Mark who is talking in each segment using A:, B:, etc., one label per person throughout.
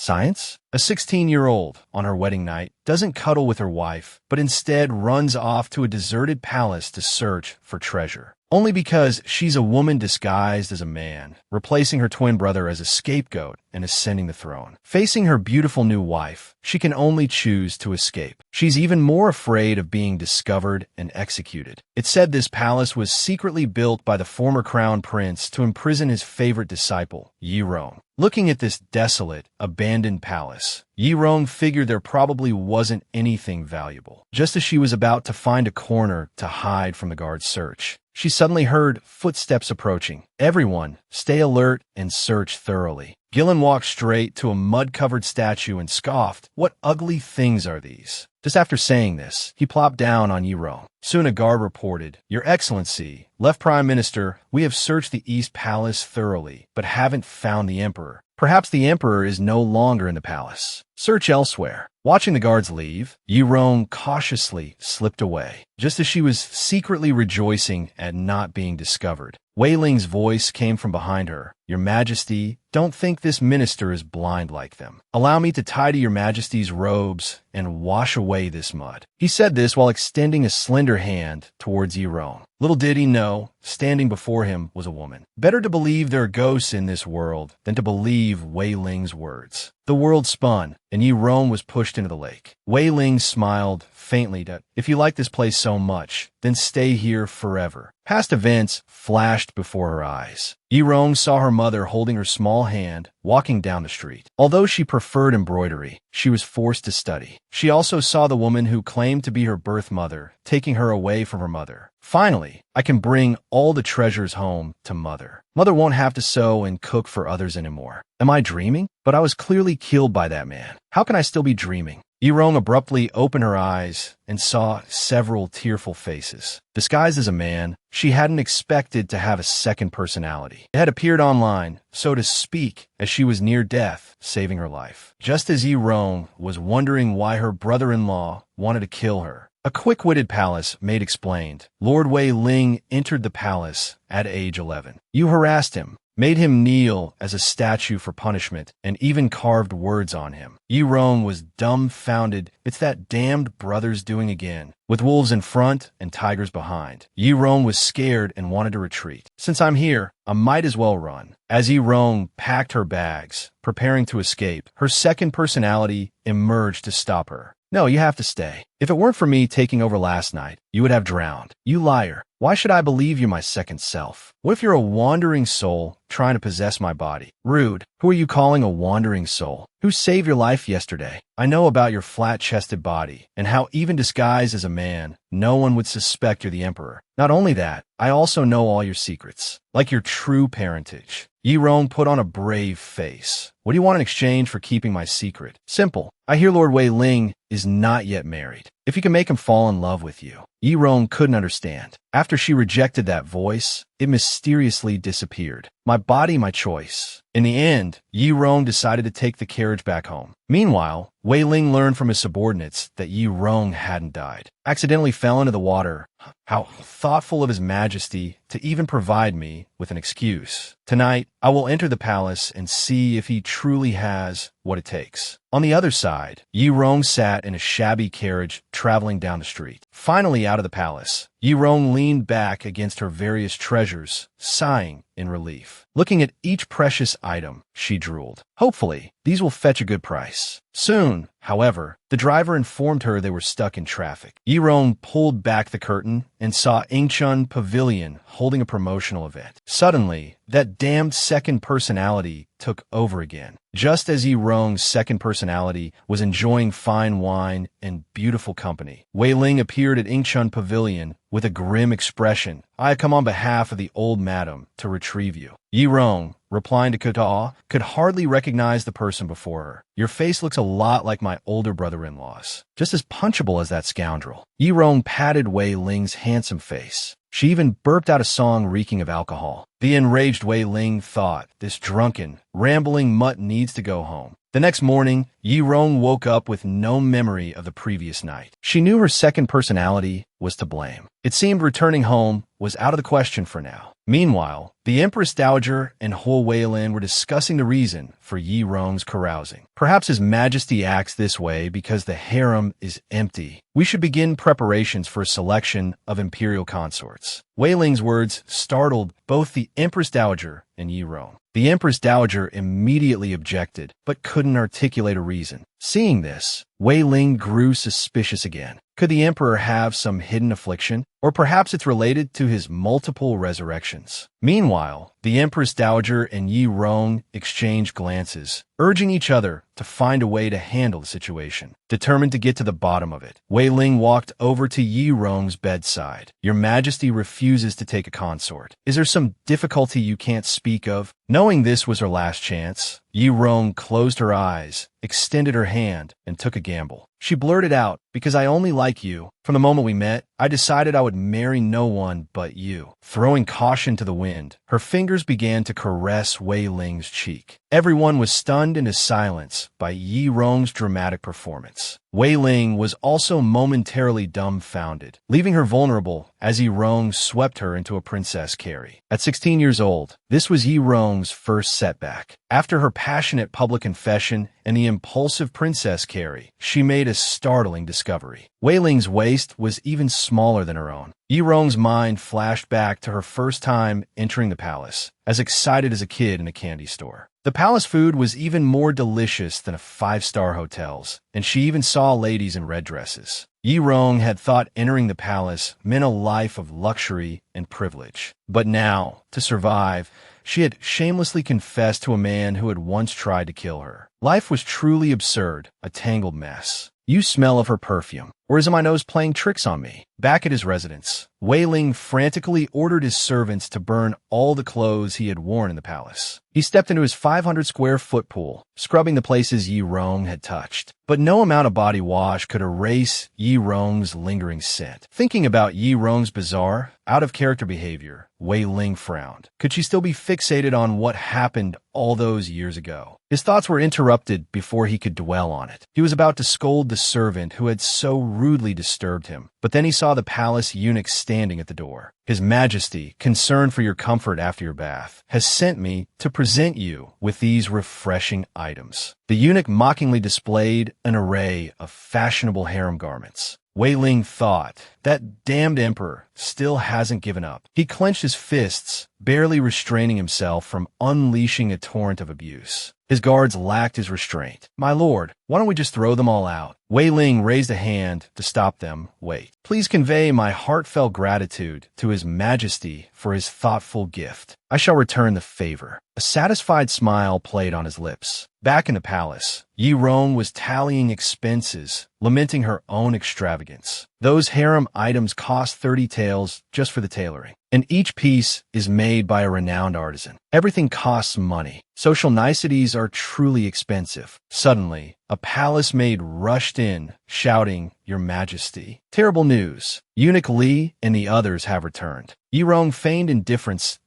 A: Science? A 16-year-old, on her wedding night, doesn't cuddle with her wife, but instead runs off to a deserted palace to search for treasure. Only because she's a woman disguised as a man, replacing her twin brother as a scapegoat and ascending the throne. Facing her beautiful new wife, she can only choose to escape. She's even more afraid of being discovered and executed. It's said this palace was secretly built by the former crown prince to imprison his favorite disciple, Yi Rong. Looking at this desolate, abandoned palace, Yi Rong figured there probably wasn't anything valuable. Just as she was about to find a corner to hide from the guard's search, she suddenly heard footsteps approaching. Everyone, stay alert and search thoroughly. Gillen walked straight to a mud-covered statue and scoffed, "What ugly things are these?" Just after saying this, he plopped down on Yi Rong. Soon a guard reported, "Your Excellency, Left Prime Minister, we have searched the East Palace thoroughly, but haven't found the Emperor. Perhaps the Emperor is no longer in the palace. Search elsewhere." Watching the guards leave, Yi Rong cautiously slipped away, just as she was secretly rejoicing at not being discovered. Wei Ling's voice came from behind her. "Your Majesty, don't think this minister is blind like them. Allow me to tidy your Majesty's robes and wash away this mud." He said this while extending a slender hand towards Yi Rong. Little did he know, standing before him was a woman. Better to believe there are ghosts in this world than to believe Wei Ling's words. The world spun, and Yi Rong was pushed into the lake. Wei Ling smiled faintly. "If you like this place so much, then stay here forever." Past events flashed before her eyes. Yi Rong saw her mother holding her small hand, walking down the street. Although she preferred embroidery, she was forced to study. She also saw the woman who claimed to be her birth mother, taking her away from her mother. "Finally, I can bring all the treasures home to Mother. Mother won't have to sew and cook for others anymore." Am I dreaming? But I was clearly killed by that man. How can I still be dreaming? Yi Rong abruptly opened her eyes and saw several tearful faces. Disguised as a man, she hadn't expected to have a second personality. It had appeared online, so to speak, as she was near death, saving her life. Just as Yi Rong was wondering why her brother-in-law wanted to kill her, a quick-witted palace maid explained. Lord Wei Ling entered the palace at age 11. You harassed him, made him kneel as a statue for punishment, and even carved words on him. Yi Rong was dumbfounded. It's that damned brother's doing again, with wolves in front and tigers behind. Yi Rong was scared and wanted to retreat. Since I'm here, I might as well run. As Yi Rong packed her bags, preparing to escape, her second personality emerged to stop her. No, you have to stay. If it weren't for me taking over last night, you would have drowned. You liar. Why should I believe you're my second self? What if you're a wandering soul trying to possess my body? Rude. Who are you calling a wandering soul? Who saved your life yesterday? I know about your flat-chested body, and how even disguised as a man, no one would suspect you're the Emperor. Not only that, I also know all your secrets, like your true parentage. Yi Rong put on a brave face. What do you want in exchange for keeping my secret? Simple. I hear Lord Wei Ling is not yet married. If you can make him fall in love with you. Yi Rong couldn't understand. After she rejected that voice, it mysteriously disappeared. My body, my choice. In the end, Yi Rong decided to take the carriage back home. Meanwhile, Wei Ling learned from his subordinates that Yi Rong hadn't died. Accidentally fell into the water. How thoughtful of His Majesty to even provide me with an excuse. Tonight, I will enter the palace and see if he truly has what it takes. On the other side, Yi Rong sat in a shabby carriage traveling down the street. Finally out of the palace, Yi Rong leaned back against her various treasures, sighing in relief. Looking at each precious item, she drooled. Hopefully, these will fetch a good price. Soon, however, the driver informed her they were stuck in traffic. Yi Rong pulled back the curtain and saw Ingchun Pavilion holding a promotional event. Suddenly, that damned second personality took over again. Just as Yi Rong's second personality was enjoying fine wine and beautiful company, Wei Ling appeared at Ingchun Pavilion with a grim expression. I have come on behalf of the old madam to retrieve you. Yi Rong, replying to Kutaw, could hardly recognize the person before her. Your face looks a lot like my older brother-in-law's. Just as punchable as that scoundrel. Yi Rong patted Wei Ling's handsome face. She even burped out a song reeking of alcohol. The enraged Wei Ling thought, this drunken, rambling mutt needs to go home. The next morning, Yi Rong woke up with no memory of the previous night. She knew her second personality was to blame. It seemed returning home was out of the question for now. Meanwhile, the Empress Dowager and Ho Weilin were discussing the reason for Yi Rong's carousing. Perhaps His Majesty acts this way because the harem is empty. We should begin preparations for a selection of imperial consorts. Weiling's words startled both the Empress Dowager and Yi Rong. The Empress Dowager immediately objected, but couldn't articulate a reason. Seeing this, Weiling grew suspicious again. Could the emperor have some hidden affliction? Or perhaps it's related to his multiple resurrections. Meanwhile, the Empress Dowager and Yi Rong exchanged glances, urging each other to find a way to handle the situation. Determined to get to the bottom of it, Weiling walked over to Yi Rong's bedside. "Your Majesty refuses to take a consort. Is there some difficulty you can't speak of?" Knowing this was her last chance, Yi Rong closed her eyes, extended her hand, and took a gamble. She blurted out, "Because I only like you. From the moment we met, I decided I would marry no one but you." Throwing caution to the wind, her fingers began to caress Weiling's cheek. Everyone was stunned into silence by Yi Rong's dramatic performance. Weiling was also momentarily dumbfounded, leaving her vulnerable as Yi Rong swept her into a princess carry. At 16 years old, this was Yi Rong's first setback. After her passionate public confession and the impulsive princess carry, she made a startling discovery. Weiling's waist was even smaller than her own. Yi Rong's mind flashed back to her first time entering the palace, as excited as a kid in a candy store. The palace food was even more delicious than a five-star hotel's, and she even saw ladies in red dresses. Yi Rong had thought entering the palace meant a life of luxury and privilege. But now, to survive, she had shamelessly confessed to a man who had once tried to kill her. Life was truly absurd, a tangled mess. "You smell of her perfume. Or is my nose playing tricks on me?" Back at his residence, Weiling frantically ordered his servants to burn all the clothes he had worn in the palace. He stepped into his 500-square-foot pool, scrubbing the places Yi Rong had touched. But no amount of body wash could erase Yi Rong's lingering scent. Thinking about Yi Rong's bizarre, out-of-character behavior, Weiling frowned. Could she still be fixated on what happened all those years ago? His thoughts were interrupted before he could dwell on it. He was about to scold the servant who had so rudely disturbed him, but then he saw the palace eunuch standing at the door. "His Majesty, concerned for your comfort after your bath, has sent me to present you with these refreshing items." The eunuch mockingly displayed an array of fashionable harem garments. Weiling thought, that damned emperor still hasn't given up. He clenched his fists, barely restraining himself from unleashing a torrent of abuse. His guards lacked his restraint. "My lord, why don't we just throw them all out?" Weiling raised a hand to stop them. "Wait. Please convey my heartfelt gratitude to His Majesty for his thoughtful gift. I shall return the favor." A satisfied smile played on his lips. Back in the palace, Yi Rong was tallying expenses, lamenting her own extravagance. Those harem items cost 30 taels just for the tailoring, and each piece is made by a renowned artisan. Everything costs money. Social niceties are truly expensive. Suddenly, a palace maid rushed in, shouting, "Your Majesty." Terrible news. Eunuch Li and the others have returned. Yi Rong feigned indifference.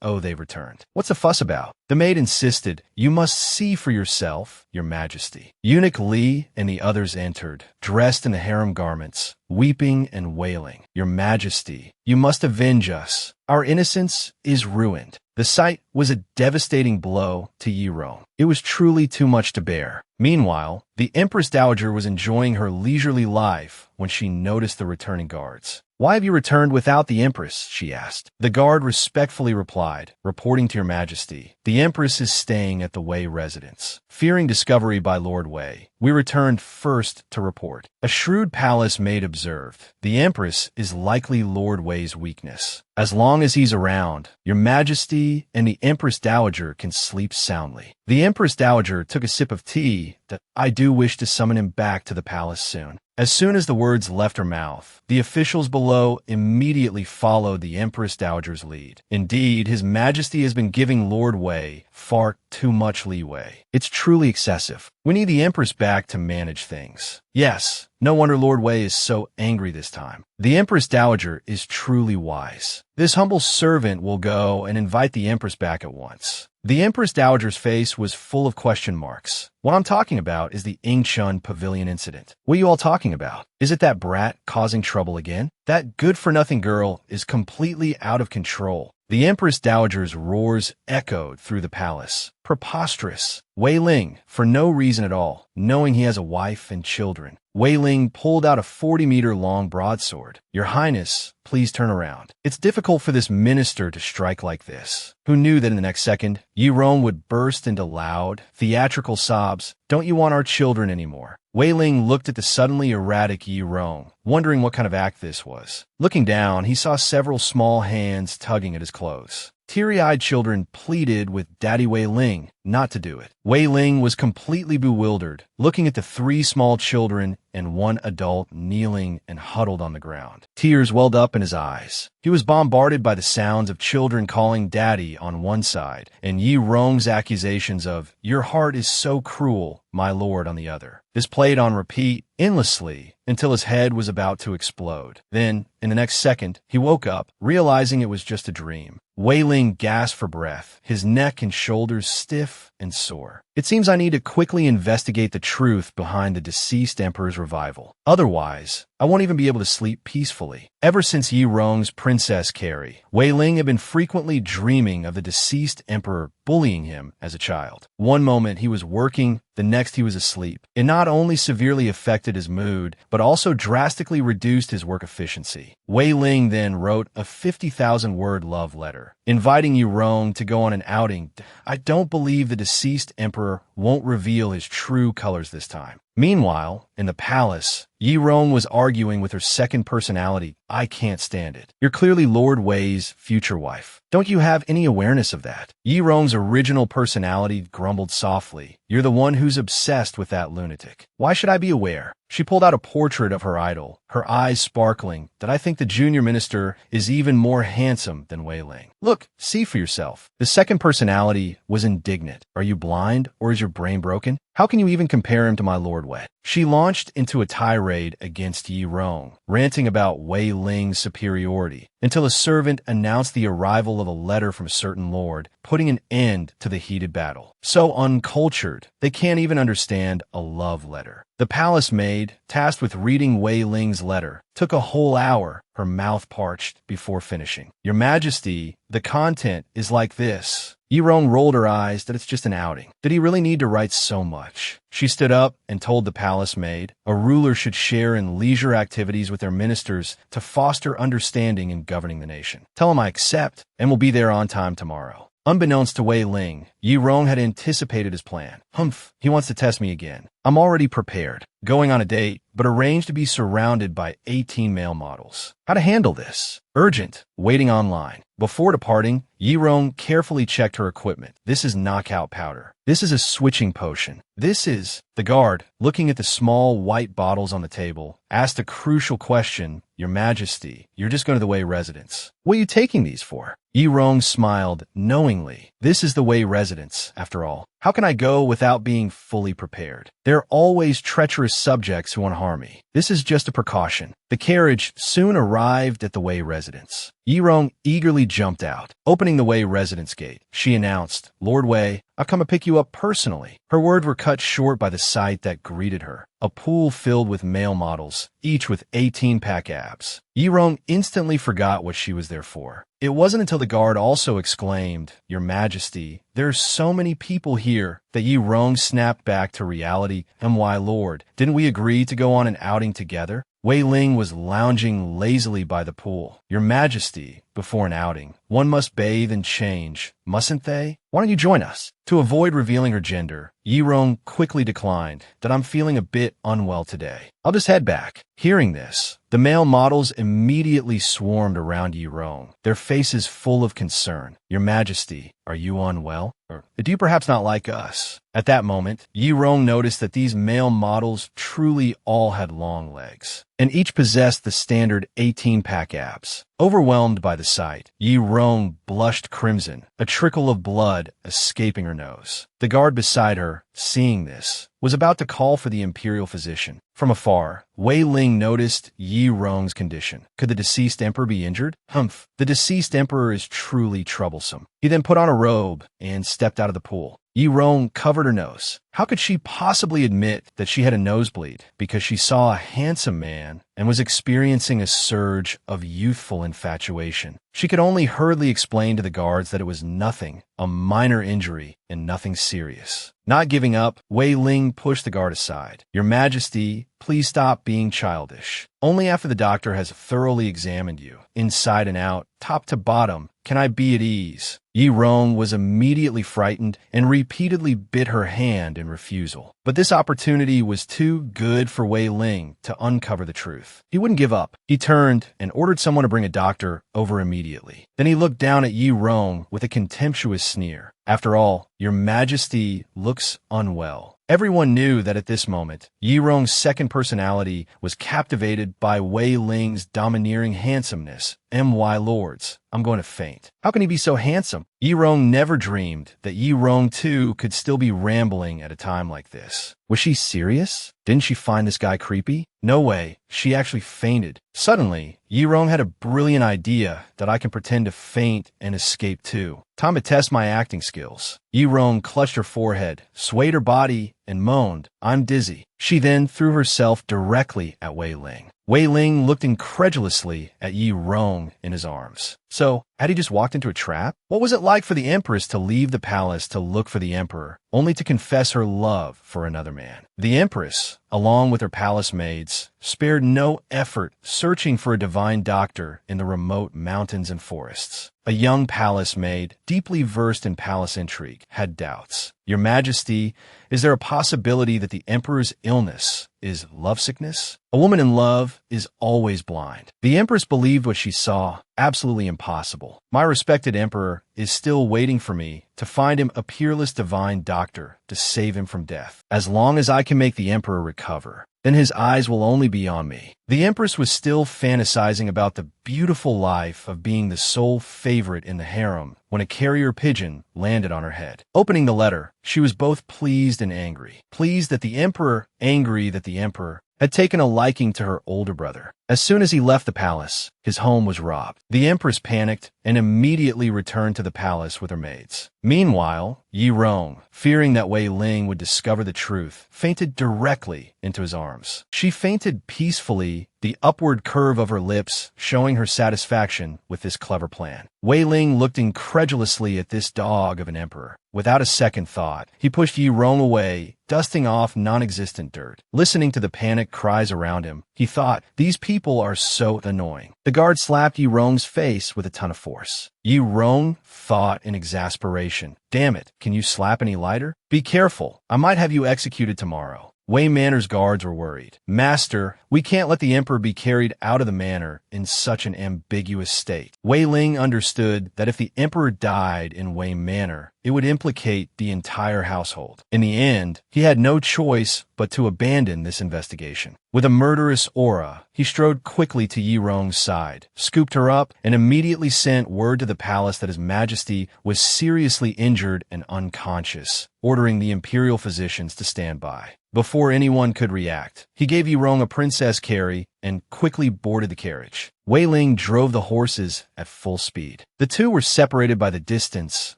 A: "Oh, they returned. What's the fuss about?" The maid insisted, "You must see for yourself, Your Majesty." Eunuch Li and the others entered, dressed in the harem garments, weeping and wailing. "Your Majesty, you must avenge us. Our innocence is ruined." The sight was a devastating blow to Yi Rong. It was truly too much to bear. Meanwhile, the Empress Dowager was enjoying her leisurely life when she noticed the returning guards. "Why have you returned without the Empress?" she asked. The guard respectfully replied, "Reporting to Your Majesty, the Empress is staying at the Wei residence. Fearing discovery by Lord Wei, we returned first to report." A shrewd palace maid observed, "The Empress is likely Lord Wei's weakness. As long as he's around, Your Majesty and the Empress Dowager can sleep soundly." The Empress Dowager took a sip of tea. "I do wish to summon him back to the palace soon." As soon as the words left her mouth, the officials below immediately followed the Empress Dowager's lead. Indeed, His Majesty has been giving Lord Wei far too much leeway. It's truly excessive. We need the Empress back to manage things. Yes, no wonder Lord Wei is so angry this time. The Empress Dowager is truly wise. This humble servant will go and invite the Empress back at once. The Empress Dowager's face was full of question marks. What I'm talking about is the Ingchun Pavilion incident. What are you all talking about? Is it that brat causing trouble again? That good-for-nothing girl is completely out of control. The Empress Dowager's roars echoed through the palace. Preposterous. Wei Ling, for no reason at all, knowing he has a wife and children, Wei Ling pulled out a 40-meter-long broadsword. Your Highness, please turn around. It's difficult for this minister to strike like this. Who knew that in the next second, Yi Rong would burst into loud, theatrical sobs. Don't you want our children anymore? Wei Ling looked at the suddenly erratic Yi Rong, wondering what kind of act this was. Looking down, he saw several small hands tugging at his clothes. Teary-eyed children pleaded with Daddy Wei Ling not to do it. Wei Ling was completely bewildered, looking at the 3 small children and 1 adult kneeling and huddled on the ground. Tears welled up in his eyes. He was bombarded by the sounds of children calling Daddy on one side, and Yi Rong's accusations of, "Your heart is so cruel, my lord," on the other. This played on repeat, endlessly, until his head was about to explode. Then, in the next second, he woke up, realizing it was just a dream. Wei Ling gasped for breath, his neck and shoulders stiff and sore. It seems I need to quickly investigate the truth behind the deceased emperor's revival. Otherwise, I won't even be able to sleep peacefully. Ever since Yi Rong's Princess Carrie, Wei Ling had been frequently dreaming of the deceased emperor bullying him as a child. One moment he was working, the next he was asleep. It not only severely affected his mood, but also drastically reduced his work efficiency. Wei Ling then wrote a 50,000-word love letter, inviting Yi Rong to go on an outing. I don't believe the deceased emperor won't reveal his true colors this time. Meanwhile, in the palace, Yi Rong was arguing with her second personality. I can't stand it. You're clearly Lord Wei's future wife. Don't you have any awareness of that? Yi Rong's original personality grumbled softly. You're the one who's obsessed with that lunatic. Why should I be aware? She pulled out a portrait of her idol, her eyes sparkling, that I think the junior minister is even more handsome than Wei Ling. Look, see for yourself. The second personality was indignant. Are you blind, or is your brain broken? How can you even compare him to my Lord Wei? She launched into a tirade against Yi Rong, ranting about Wei Ling's superiority, until a servant announced the arrival of a letter from a certain lord, putting an end to the heated battle. So uncultured, they can't even understand a love letter. The palace maid, tasked with reading Wei Ling's letter, took a whole hour, her mouth parched, before finishing. Your Majesty, the content is like this. Yi Rong rolled her eyes that it's just an outing. Did he really need to write so much? She stood up and told the palace maid, a ruler should share in leisure activities with their ministers to foster understanding in governing the nation. Tell him I accept and will be there on time tomorrow. Unbeknownst to Wei Ling, Yi Rong had anticipated his plan. Humph, he wants to test me again. I'm already prepared, going on a date, but arranged to be surrounded by 18 male models. How to handle this? Urgent, waiting online. Before departing, Yi Rong carefully checked her equipment. This is knockout powder. This is a switching potion. This is... The guard, looking at the small white bottles on the table, asked a crucial question. Your Majesty, you're just going to the Wei residence. What are you taking these for? Yi Rong smiled knowingly. This is the Wei residence, after all. How can I go without being fully prepared? There are always treacherous subjects who want to harm me. This is just a precaution. The carriage soon arrived at the Wei residence. Yi Rong eagerly jumped out. Opening the Wei residence gate, she announced, Lord Wei, I've come to pick you up personally. Her words were cut short by the sight that greeted her. A pool filled with male models, each with 18-pack abs. Yi Rong instantly forgot what she was there for. It wasn't until the guard also exclaimed, Your Majesty, there are so many people here, that Yi Rong snapped back to reality. And why, Lord, didn't we agree to go on an outing together? Wei Ling was lounging lazily by the pool. Your Majesty, before an outing, one must bathe and change, mustn't they? Why don't you join us? To avoid revealing her gender, Yi Rong quickly declined that I'm feeling a bit unwell today. I'll just head back. Hearing this, the male models immediately swarmed around Yi Rong, their faces full of concern. "Your Majesty, are you unwell? Or do you perhaps not like us?" At that moment, Yi Rong noticed that these male models truly all had long legs, and each possessed the standard 18-pack abs. Overwhelmed by the sight, Yi Rong blushed crimson, a trickle of blood escaping her nose. The guard beside her, seeing this, was about to call for the imperial physician. From afar, Wei Ling noticed Yi Rong's condition. Could the deceased emperor be injured? Humph, the deceased emperor is truly troublesome. He then put on a robe and stepped out of the pool. Yi Rong covered her nose. How could she possibly admit that she had a nosebleed? Because she saw a handsome man and was experiencing a surge of youthful infatuation. She could only hurriedly explain to the guards that it was nothing, a minor injury, and nothing serious. Not giving up, Wei Ling pushed the guard aside. "Your Majesty, please stop being childish. Only after the doctor has thoroughly examined you, inside and out, top to bottom, can I be at ease." Yi Rong was immediately frightened and repeatedly bit her hand in refusal. But this opportunity was too good for Wei Ling to uncover the truth. He wouldn't give up. He turned and ordered someone to bring a doctor over immediately. Then he looked down at Yi Rong with a contemptuous sneer. "After all, your Majesty looks unwell." Everyone knew that at this moment, Yi Rong's second personality was captivated by Wei Ling's domineering handsomeness. "My lords, I'm going to faint. How can he be so handsome?" Yi Rong never dreamed that Yi Rong too could still be rambling at a time like this. Was she serious? Didn't she find this guy creepy? No way, she actually fainted. Suddenly, Yi Rong had a brilliant idea that I can pretend to faint and escape too. Time to test my acting skills. Yi Rong clutched her forehead, swayed her body, and moaned, "I'm dizzy." She then threw herself directly at Wei Ling. Wei Ling looked incredulously at Yi Rong in his arms. So, had he just walked into a trap? What was it like for the Empress to leave the palace to look for the Emperor, only to confess her love for another man? The Empress, along with her palace maids, spared no effort searching for a divine doctor in the remote mountains and forests. A young palace maid, deeply versed in palace intrigue, had doubts. "Your Majesty, is there a possibility that the Emperor's illness is lovesickness? A woman in love is always blind." The Empress believed what she saw. Absolutely impossible. My respected Emperor is still waiting for me to find him a peerless divine doctor to save him from death. As long as I can make the Emperor recover, then his eyes will only be on me. The Empress was still fantasizing about the beautiful life of being the sole favorite in the harem when a carrier pigeon landed on her head. Opening the letter, she was both pleased and angry. Pleased that the Emperor, angry that the Emperor had taken a liking to her older brother. As soon as he left the palace, his home was robbed. The Empress panicked and immediately returned to the palace with her maids. Meanwhile, Yi Rong, fearing that Wei Ling would discover the truth, fainted directly into his arms. She fainted peacefully, the upward curve of her lips showing her satisfaction with this clever plan. Wei Ling looked incredulously at this dog of an emperor. Without a second thought, he pushed Yi Rong away, dusting off non-existent dirt. Listening to the panicked cries around him, he thought, "These people are so annoying." The guard slapped Yi Rong's face with a ton of force. Yi Rong thought in exasperation, "Damn it, can you slap any lighter? Be careful, I might have you executed tomorrow." Wei Manor's guards were worried. "Master, we can't let the emperor be carried out of the manor in such an ambiguous state." Wei Ling understood that if the emperor died in Wei Manor, it would implicate the entire household. In the end, he had no choice but to abandon this investigation. With a murderous aura, he strode quickly to Yi Rong's side, scooped her up, and immediately sent word to the palace that His Majesty was seriously injured and unconscious, ordering the imperial physicians to stand by. Before anyone could react, he gave Yi Rong a princess carry and quickly boarded the carriage. Wei Ling drove the horses at full speed. The two were separated by the distance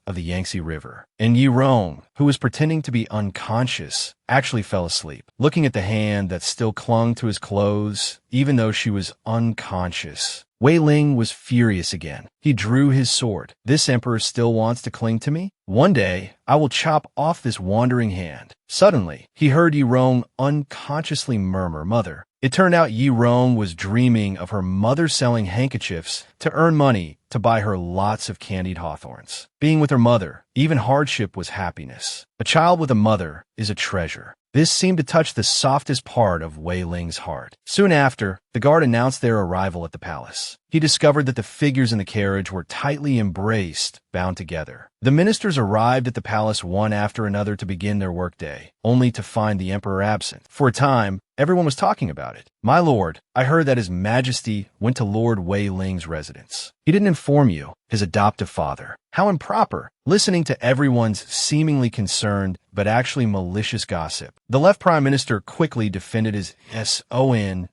A: of the Yangtze River, and Yi Rong, who was pretending to be unconscious, actually fell asleep, looking at the hand that still clung to his clothes, even though she was unconscious. Wei Ling was furious again. He drew his sword. "This emperor still wants to cling to me? One day, I will chop off this wandering hand." Suddenly, he heard Yi Rong unconsciously murmur, "Mother." It turned out Yi Rong was dreaming of her mother selling handkerchiefs to earn money to buy her lots of candied hawthorns. Being with her mother, even hardship was happiness. A child with a mother is a treasure. This seemed to touch the softest part of Wei Ling's heart. Soon after, the guard announced their arrival at the palace. He discovered that the figures in the carriage were tightly embraced, bound together. The ministers arrived at the palace one after another to begin their workday, only to find the emperor absent. For a time, everyone was talking about it. "My lord, I heard that His Majesty went to Lord Wei Ling's residence. He didn't inform you, his adoptive father. How improper." Listening to everyone's seemingly concerned but actually malicious gossip, the left prime minister quickly defended his son.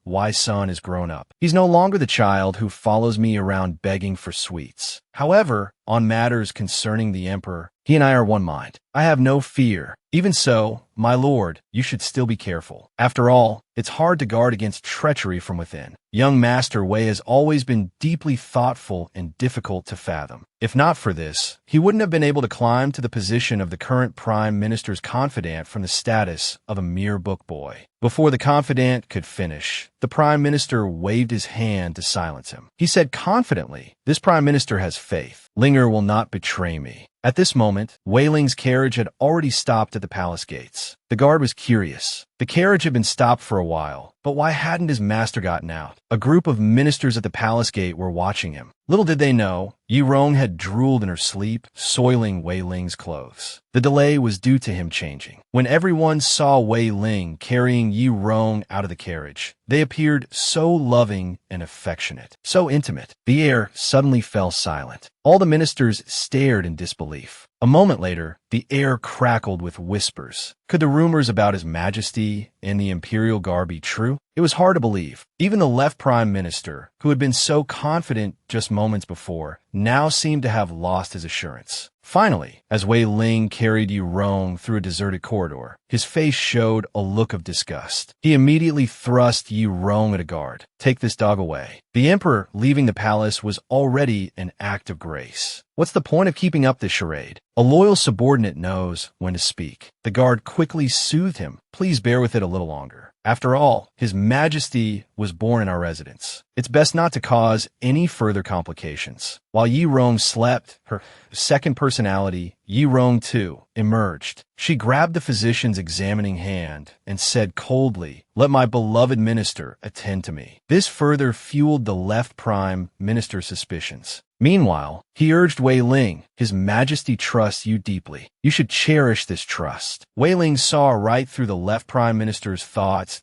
A: My son is grown up. He's no longer the child who follows me around begging for sweets. However, on matters concerning the emperor, he and I are one mind. I have no fear. Even so, my lord, you should still be careful. After all, it's hard to guard against treachery from within. Young Master Wei has always been deeply thoughtful and difficult to fathom. If not for this, he wouldn't have been able to climb to the position of the current prime minister's confidant from the status of a mere book boy. Before the confidant could finish, the prime minister waved his hand to silence him. He said confidently, "This prime minister has faith. Linger will not betray me." At this moment, Wei Ling's carriage had already stopped at the palace gates. The guard was curious. The carriage had been stopped for a while, but why hadn't his master gotten out? A group of ministers at the palace gate were watching him. Little did they know, Yi Rong had drooled in her sleep, soiling Wei Ling's clothes. The delay was due to him changing. When everyone saw Wei Ling carrying Yi Rong out of the carriage, they appeared so loving and affectionate, so intimate. The air suddenly fell silent. All the ministers stared in disbelief. A moment later, the air crackled with whispers. Could the rumors about His Majesty and the imperial guard be true? It was hard to believe. Even the left prime minister, who had been so confident just moments before, now seemed to have lost his assurance. Finally, as Wei Ling carried Yi Rong through a deserted corridor, his face showed a look of disgust. He immediately thrust Yi Rong at a guard. "Take this dog away." The emperor leaving the palace was already an act of grace. What's the point of keeping up this charade? A loyal subordinate knows when to speak. The guard quickly soothed him. "Please bear with it a little longer. After all, His Majesty was born in our residence. It's best not to cause any further complications." While Yi Rong slept, her second personality, Yi Rong too, emerged. She grabbed the physician's examining hand and said coldly, "Let my beloved minister attend to me." This further fueled the left prime minister's suspicions. Meanwhile, he urged Wei Ling, "His Majesty trusts you deeply. You should cherish this trust." Wei Ling saw right through the left prime minister's thoughts.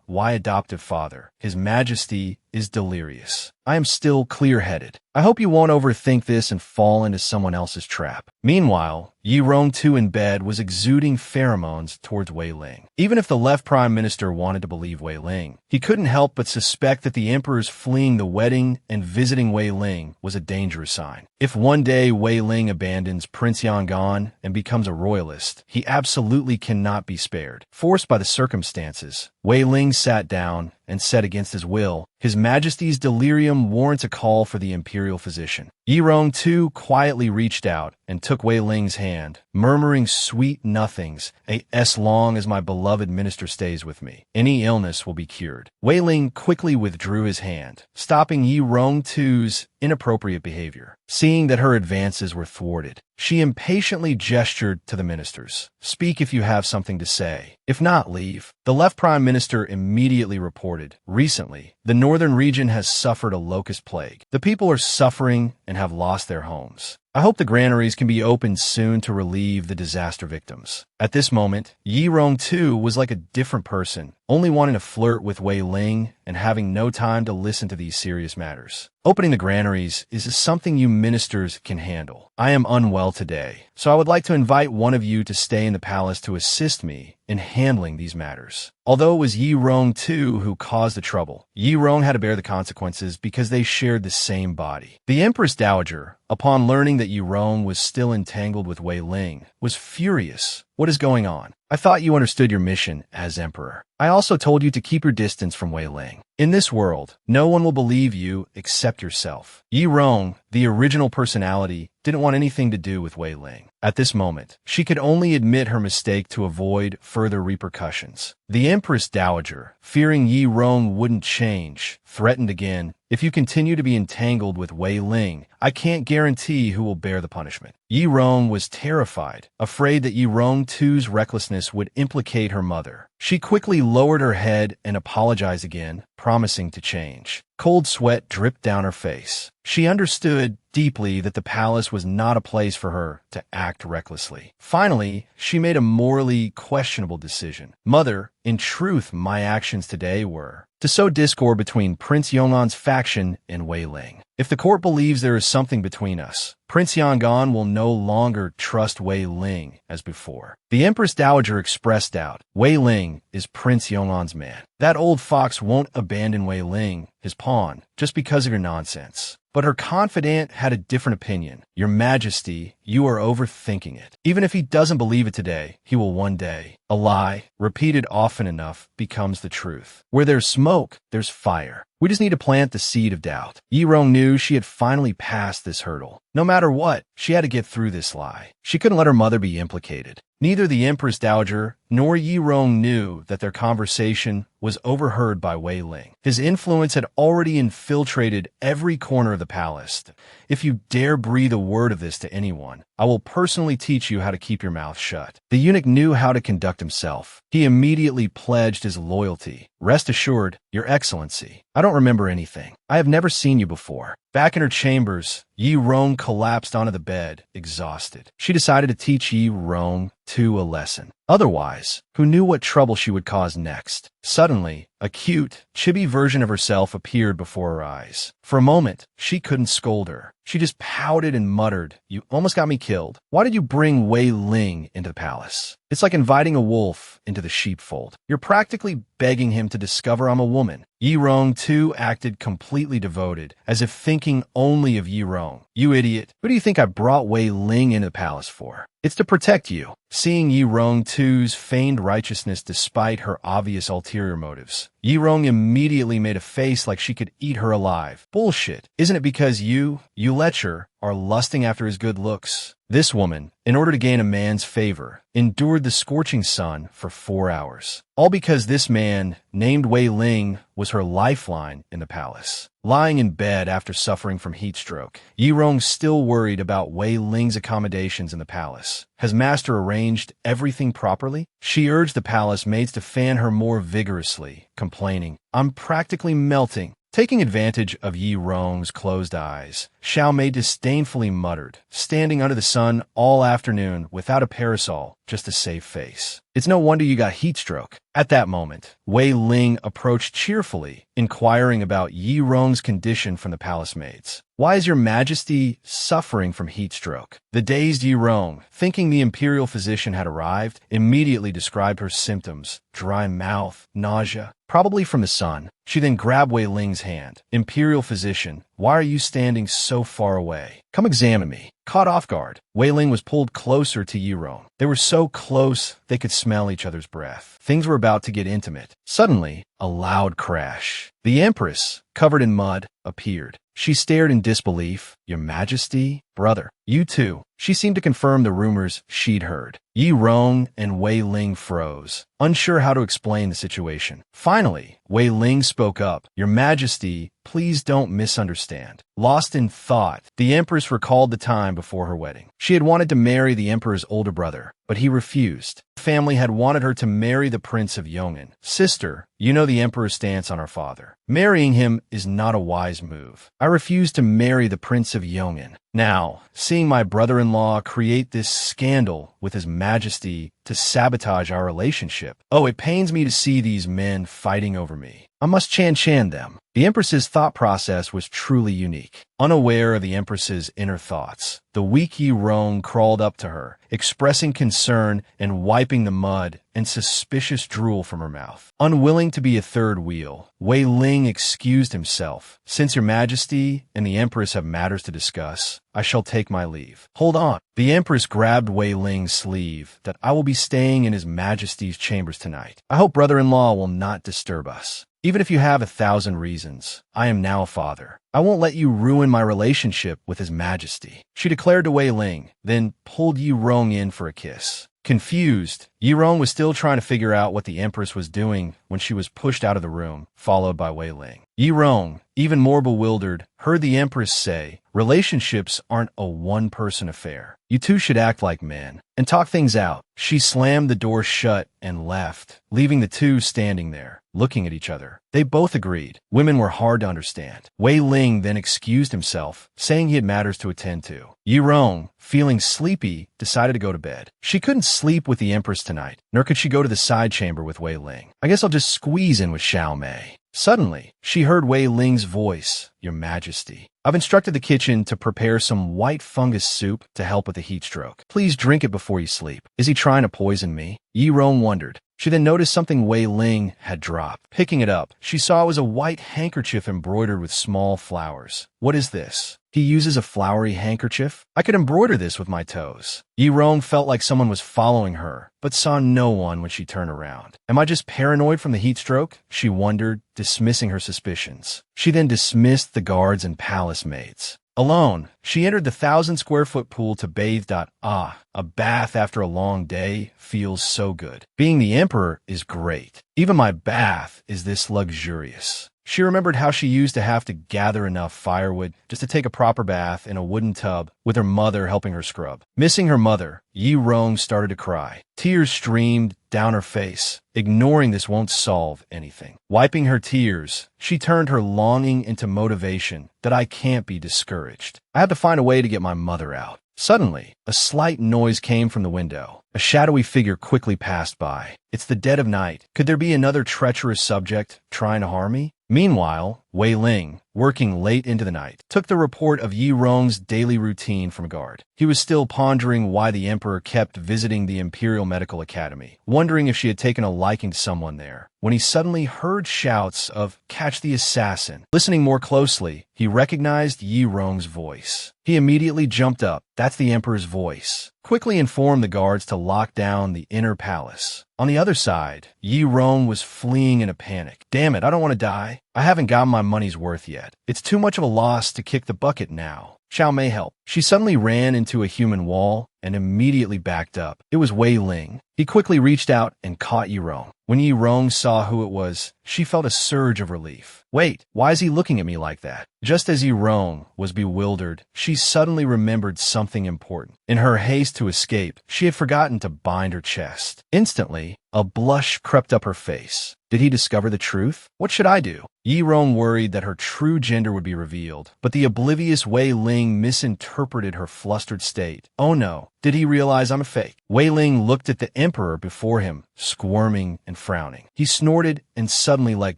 A: "My adoptive father, His Majesty, is delirious. I am still clear-headed. I hope you won't overthink this and fall into someone else's trap." Meanwhile, Yi Rong too in bed was exuding pheromones towards Wei Ling. Even if the left prime minister wanted to believe Wei Ling, he couldn't help but suspect that the emperor's fleeing the wedding and visiting Wei Ling was a dangerous sign. If one day Wei Ling abandons Prince Yangon and becomes a royalist, he absolutely cannot be spared. Forced by the circumstances, Wei Ling sat down and said against his will, "His Majesty's delirium warrants a call for the imperial physician." Yi Rong too quietly reached out and took Wei Ling's hand, murmuring sweet nothings, "As long as my beloved minister stays with me, any illness will be cured." Wei Ling quickly withdrew his hand, stopping Yi Rong too's inappropriate behavior. Seeing that her advances were thwarted, she impatiently gestured to the ministers. "Speak if you have something to say. If not, leave." The left prime minister immediately reported, "Recently, the northern region has suffered a locust plague. The people are suffering and have lost their homes. I hope the granaries can be opened soon to relieve the disaster victims." At this moment, Yi Rong too was like a different person, only wanting to flirt with Wei Ling and having no time to listen to these serious matters. "Opening the granaries is something you ministers can handle. I am unwell today, so I would like to invite one of you to stay in the palace to assist me in handling these matters." Although it was Yi Rong too who caused the trouble, Yi Rong had to bear the consequences because they shared the same body. The Empress Dowager, upon learning that Yi Rong was still entangled with Wei Ling, was furious. "What is going on? I thought you understood your mission as emperor. I also told you to keep your distance from Wei Ling. In this world, no one will believe you except yourself." Yi Rong, the original personality, didn't want anything to do with Wei Ling. At this moment, she could only admit her mistake to avoid further repercussions. The Empress Dowager, fearing Yi Rong wouldn't change, threatened again, "If you continue to be entangled with Wei Ling, I can't guarantee who will bear the punishment." Yi Rong was terrified, afraid that Yi Rong Tu's recklessness would implicate her mother. She quickly lowered her head and apologized again, promising to change. Cold sweat dripped down her face. She understood deeply that the palace was not a place for her to act recklessly. Finally, she made a morally questionable decision. Mother, in truth, my actions today were to sow discord between Prince Yongan's faction and Wei Ling. If the court believes there is something between us, Prince Yongan will no longer trust Wei Ling as before. The Empress Dowager expressed doubt. Wei Ling is Prince Yongan's man. That old fox won't abandon Wei Ling, his pawn, just because of your nonsense. But her confidant had a different opinion. Your Majesty, you are overthinking it. Even if he doesn't believe it today, he will one day. A lie, repeated often enough, becomes the truth. Where there's smoke, there's fire. We just need to plant the seed of doubt. Yi Rong knew she had finally passed this hurdle. No matter what, she had to get through this lie. She couldn't let her mother be implicated. Neither the Empress Dowager nor Yi Rong knew that their conversation was overheard by Wei Ling. His influence had already infiltrated every corner of the palace. If you dare breathe a word of this to anyone, I will personally teach you how to keep your mouth shut. The eunuch knew how to conduct himself. He immediately pledged his loyalty. Rest assured, Your Excellency, I don't remember anything. I have never seen you before. Back in her chambers, Yi Rong collapsed onto the bed, exhausted. She decided to teach Yi Rong Tu a lesson. Otherwise, who knew what trouble she would cause next? Suddenly, a cute, chibi version of herself appeared before her eyes. For a moment, she couldn't scold her. She just pouted and muttered, "You almost got me killed. Why did you bring Wei Ling into the palace? It's like inviting a wolf into the sheepfold. You're practically begging him to discover I'm a woman." Yi Rong too acted completely devoted, as if thinking only of Yi Rong. "You idiot. Who do you think I brought Wei Ling into the palace for? It's to protect you." Seeing Yi Rong too's feigned righteousness despite her obvious ulterior motives, Yi Rong immediately made a face like she could eat her alive. "Bullshit. Isn't it because you lecher, are lusting after his good looks?" This woman, in order to gain a man's favor, endured the scorching sun for 4 hours. All because this man, named Wei Ling, was her lifeline in the palace. Lying in bed after suffering from heat stroke, Yi Rong still worried about Wei Ling's accommodations in the palace. Has Master arranged everything properly? She urged the palace maids to fan her more vigorously, complaining, "I'm practically melting." Taking advantage of Yi Rong's closed eyes, Xiao Mei disdainfully muttered, standing under the sun all afternoon without a parasol, just to save face. "It's no wonder you got heat stroke." At that moment, Wei Ling approached cheerfully, inquiring about Yi Rong's condition from the palace maids. "Why is your Majesty suffering from heat stroke?" The dazed Yi Rong, thinking the imperial physician had arrived, immediately described her symptoms: dry mouth, nausea, probably from the sun. She then grabbed Wei Ling's hand. "Imperial physician, why are you standing so far away? Come examine me." Caught off guard, Wei Ling was pulled closer to Yi Rong. They were so close they could smell each other's breath. Things were about to get intimate. Suddenly, a loud crash. The Empress, covered in mud, appeared. She stared in disbelief. "Your Majesty? Brother, you too." She seemed to confirm the rumors she'd heard. Yi Rong and Wei Ling froze, unsure how to explain the situation. Finally, Wei Ling spoke up. "Your Majesty, please don't misunderstand." Lost in thought, the Empress recalled the time before her wedding. She had wanted to marry the Emperor's older brother, but he refused. The family had wanted her to marry the Prince of Yong'an. "Sister, you know the Emperor's stance on our father. Marrying him is not a wise move. I refuse to marry the Prince of Yong'an. Now, seeing my brother-in-law create this scandal with His Majesty to sabotage our relationship, oh, it pains me to see these men fighting over me. I must chan them." The Empress's thought process was truly unique. Unaware of the Empress's inner thoughts, the weak Yi Rong crawled up to her, expressing concern and wiping the mud and suspicious drool from her mouth. Unwilling to be a third wheel, Wei Ling excused himself. "Since Your Majesty and the Empress have matters to discuss, I shall take my leave." "Hold on." The Empress grabbed Wei Ling's sleeve. "That I will be staying in His Majesty's chambers tonight. I hope brother-in-law will not disturb us. Even if you have 1,000 reasons, I am now a father. I won't let you ruin my relationship with His Majesty," she declared to Wei Ling, then pulled Yi Rong in for a kiss. Confused, Yi Rong was still trying to figure out what the Empress was doing when she was pushed out of the room, followed by Wei Ling. Yi Rong, even more bewildered, heard the Empress say, "Relationships aren't a one-person affair. You two should act like men and talk things out." She slammed the door shut and left, leaving the two standing there, looking at each other. They both agreed. Women were hard to understand. Wei Ling then excused himself, saying he had matters to attend to. Yi Rong, feeling sleepy, decided to go to bed. She couldn't sleep with the Empress tonight, nor could she go to the side chamber with Wei Ling. "I guess I'll just squeeze in with Xiao Mei." Suddenly, she heard Wei Ling's voice, "Your Majesty, I've instructed the kitchen to prepare some white fungus soup to help with the heat stroke. Please drink it before you sleep." Is he trying to poison me? Yi Rong wondered. She then noticed something Wei Ling had dropped. Picking it up, she saw it was a white handkerchief embroidered with small flowers. "What is this? He uses a flowery handkerchief? I could embroider this with my toes." Yi Rong felt like someone was following her, but saw no one when she turned around. Am I just paranoid from the heat stroke? She wondered, dismissing her suspicions. She then dismissed the guards and palace maids. Alone, she entered the 1,000-square-foot pool to bathe. A bath after a long day feels so good. Being the emperor is great. Even my bath is this luxurious. She remembered how she used to have to gather enough firewood just to take a proper bath in a wooden tub with her mother helping her scrub. Missing her mother, Yi Rong started to cry. Tears streamed down her face. Ignoring this won't solve anything. Wiping her tears, she turned her longing into motivation that I can't be discouraged. I have to find a way to get my mother out. Suddenly, a slight noise came from the window. A shadowy figure quickly passed by. It's the dead of night. Could there be another treacherous subject trying to harm me? Meanwhile, Wei Ling, working late into the night, took the report of Yi Rong's daily routine from a guard. He was still pondering why the emperor kept visiting the Imperial Medical Academy, wondering if she had taken a liking to someone there, when he suddenly heard shouts of, "Catch the assassin." Listening more closely, he recognized Yi Rong's voice. He immediately jumped up. That's the emperor's voice. Quickly informed the guards to lock down the inner palace. On the other side, Yi Rong was fleeing in a panic. "Damn it, I don't want to die. I haven't gotten my money's worth yet. It's too much of a loss to kick the bucket now. Xiao Mei, help." She suddenly ran into a human wall and immediately backed up. It was Wei Ling. He quickly reached out and caught Yi Rong. When Yi Rong saw who it was, she felt a surge of relief. Wait, why is he looking at me like that? Just as Yi Rong was bewildered, she suddenly remembered something important. In her haste to escape, she had forgotten to bind her chest. Instantly, a blush crept up her face. Did he discover the truth? What should I do? Yi Rong worried that her true gender would be revealed, but the oblivious Wei Ling misinterpreted her flustered state. Oh no, did he realize I'm a fake? Wei Ling looked at the emperor before him, squirming and frowning. He snorted and suddenly let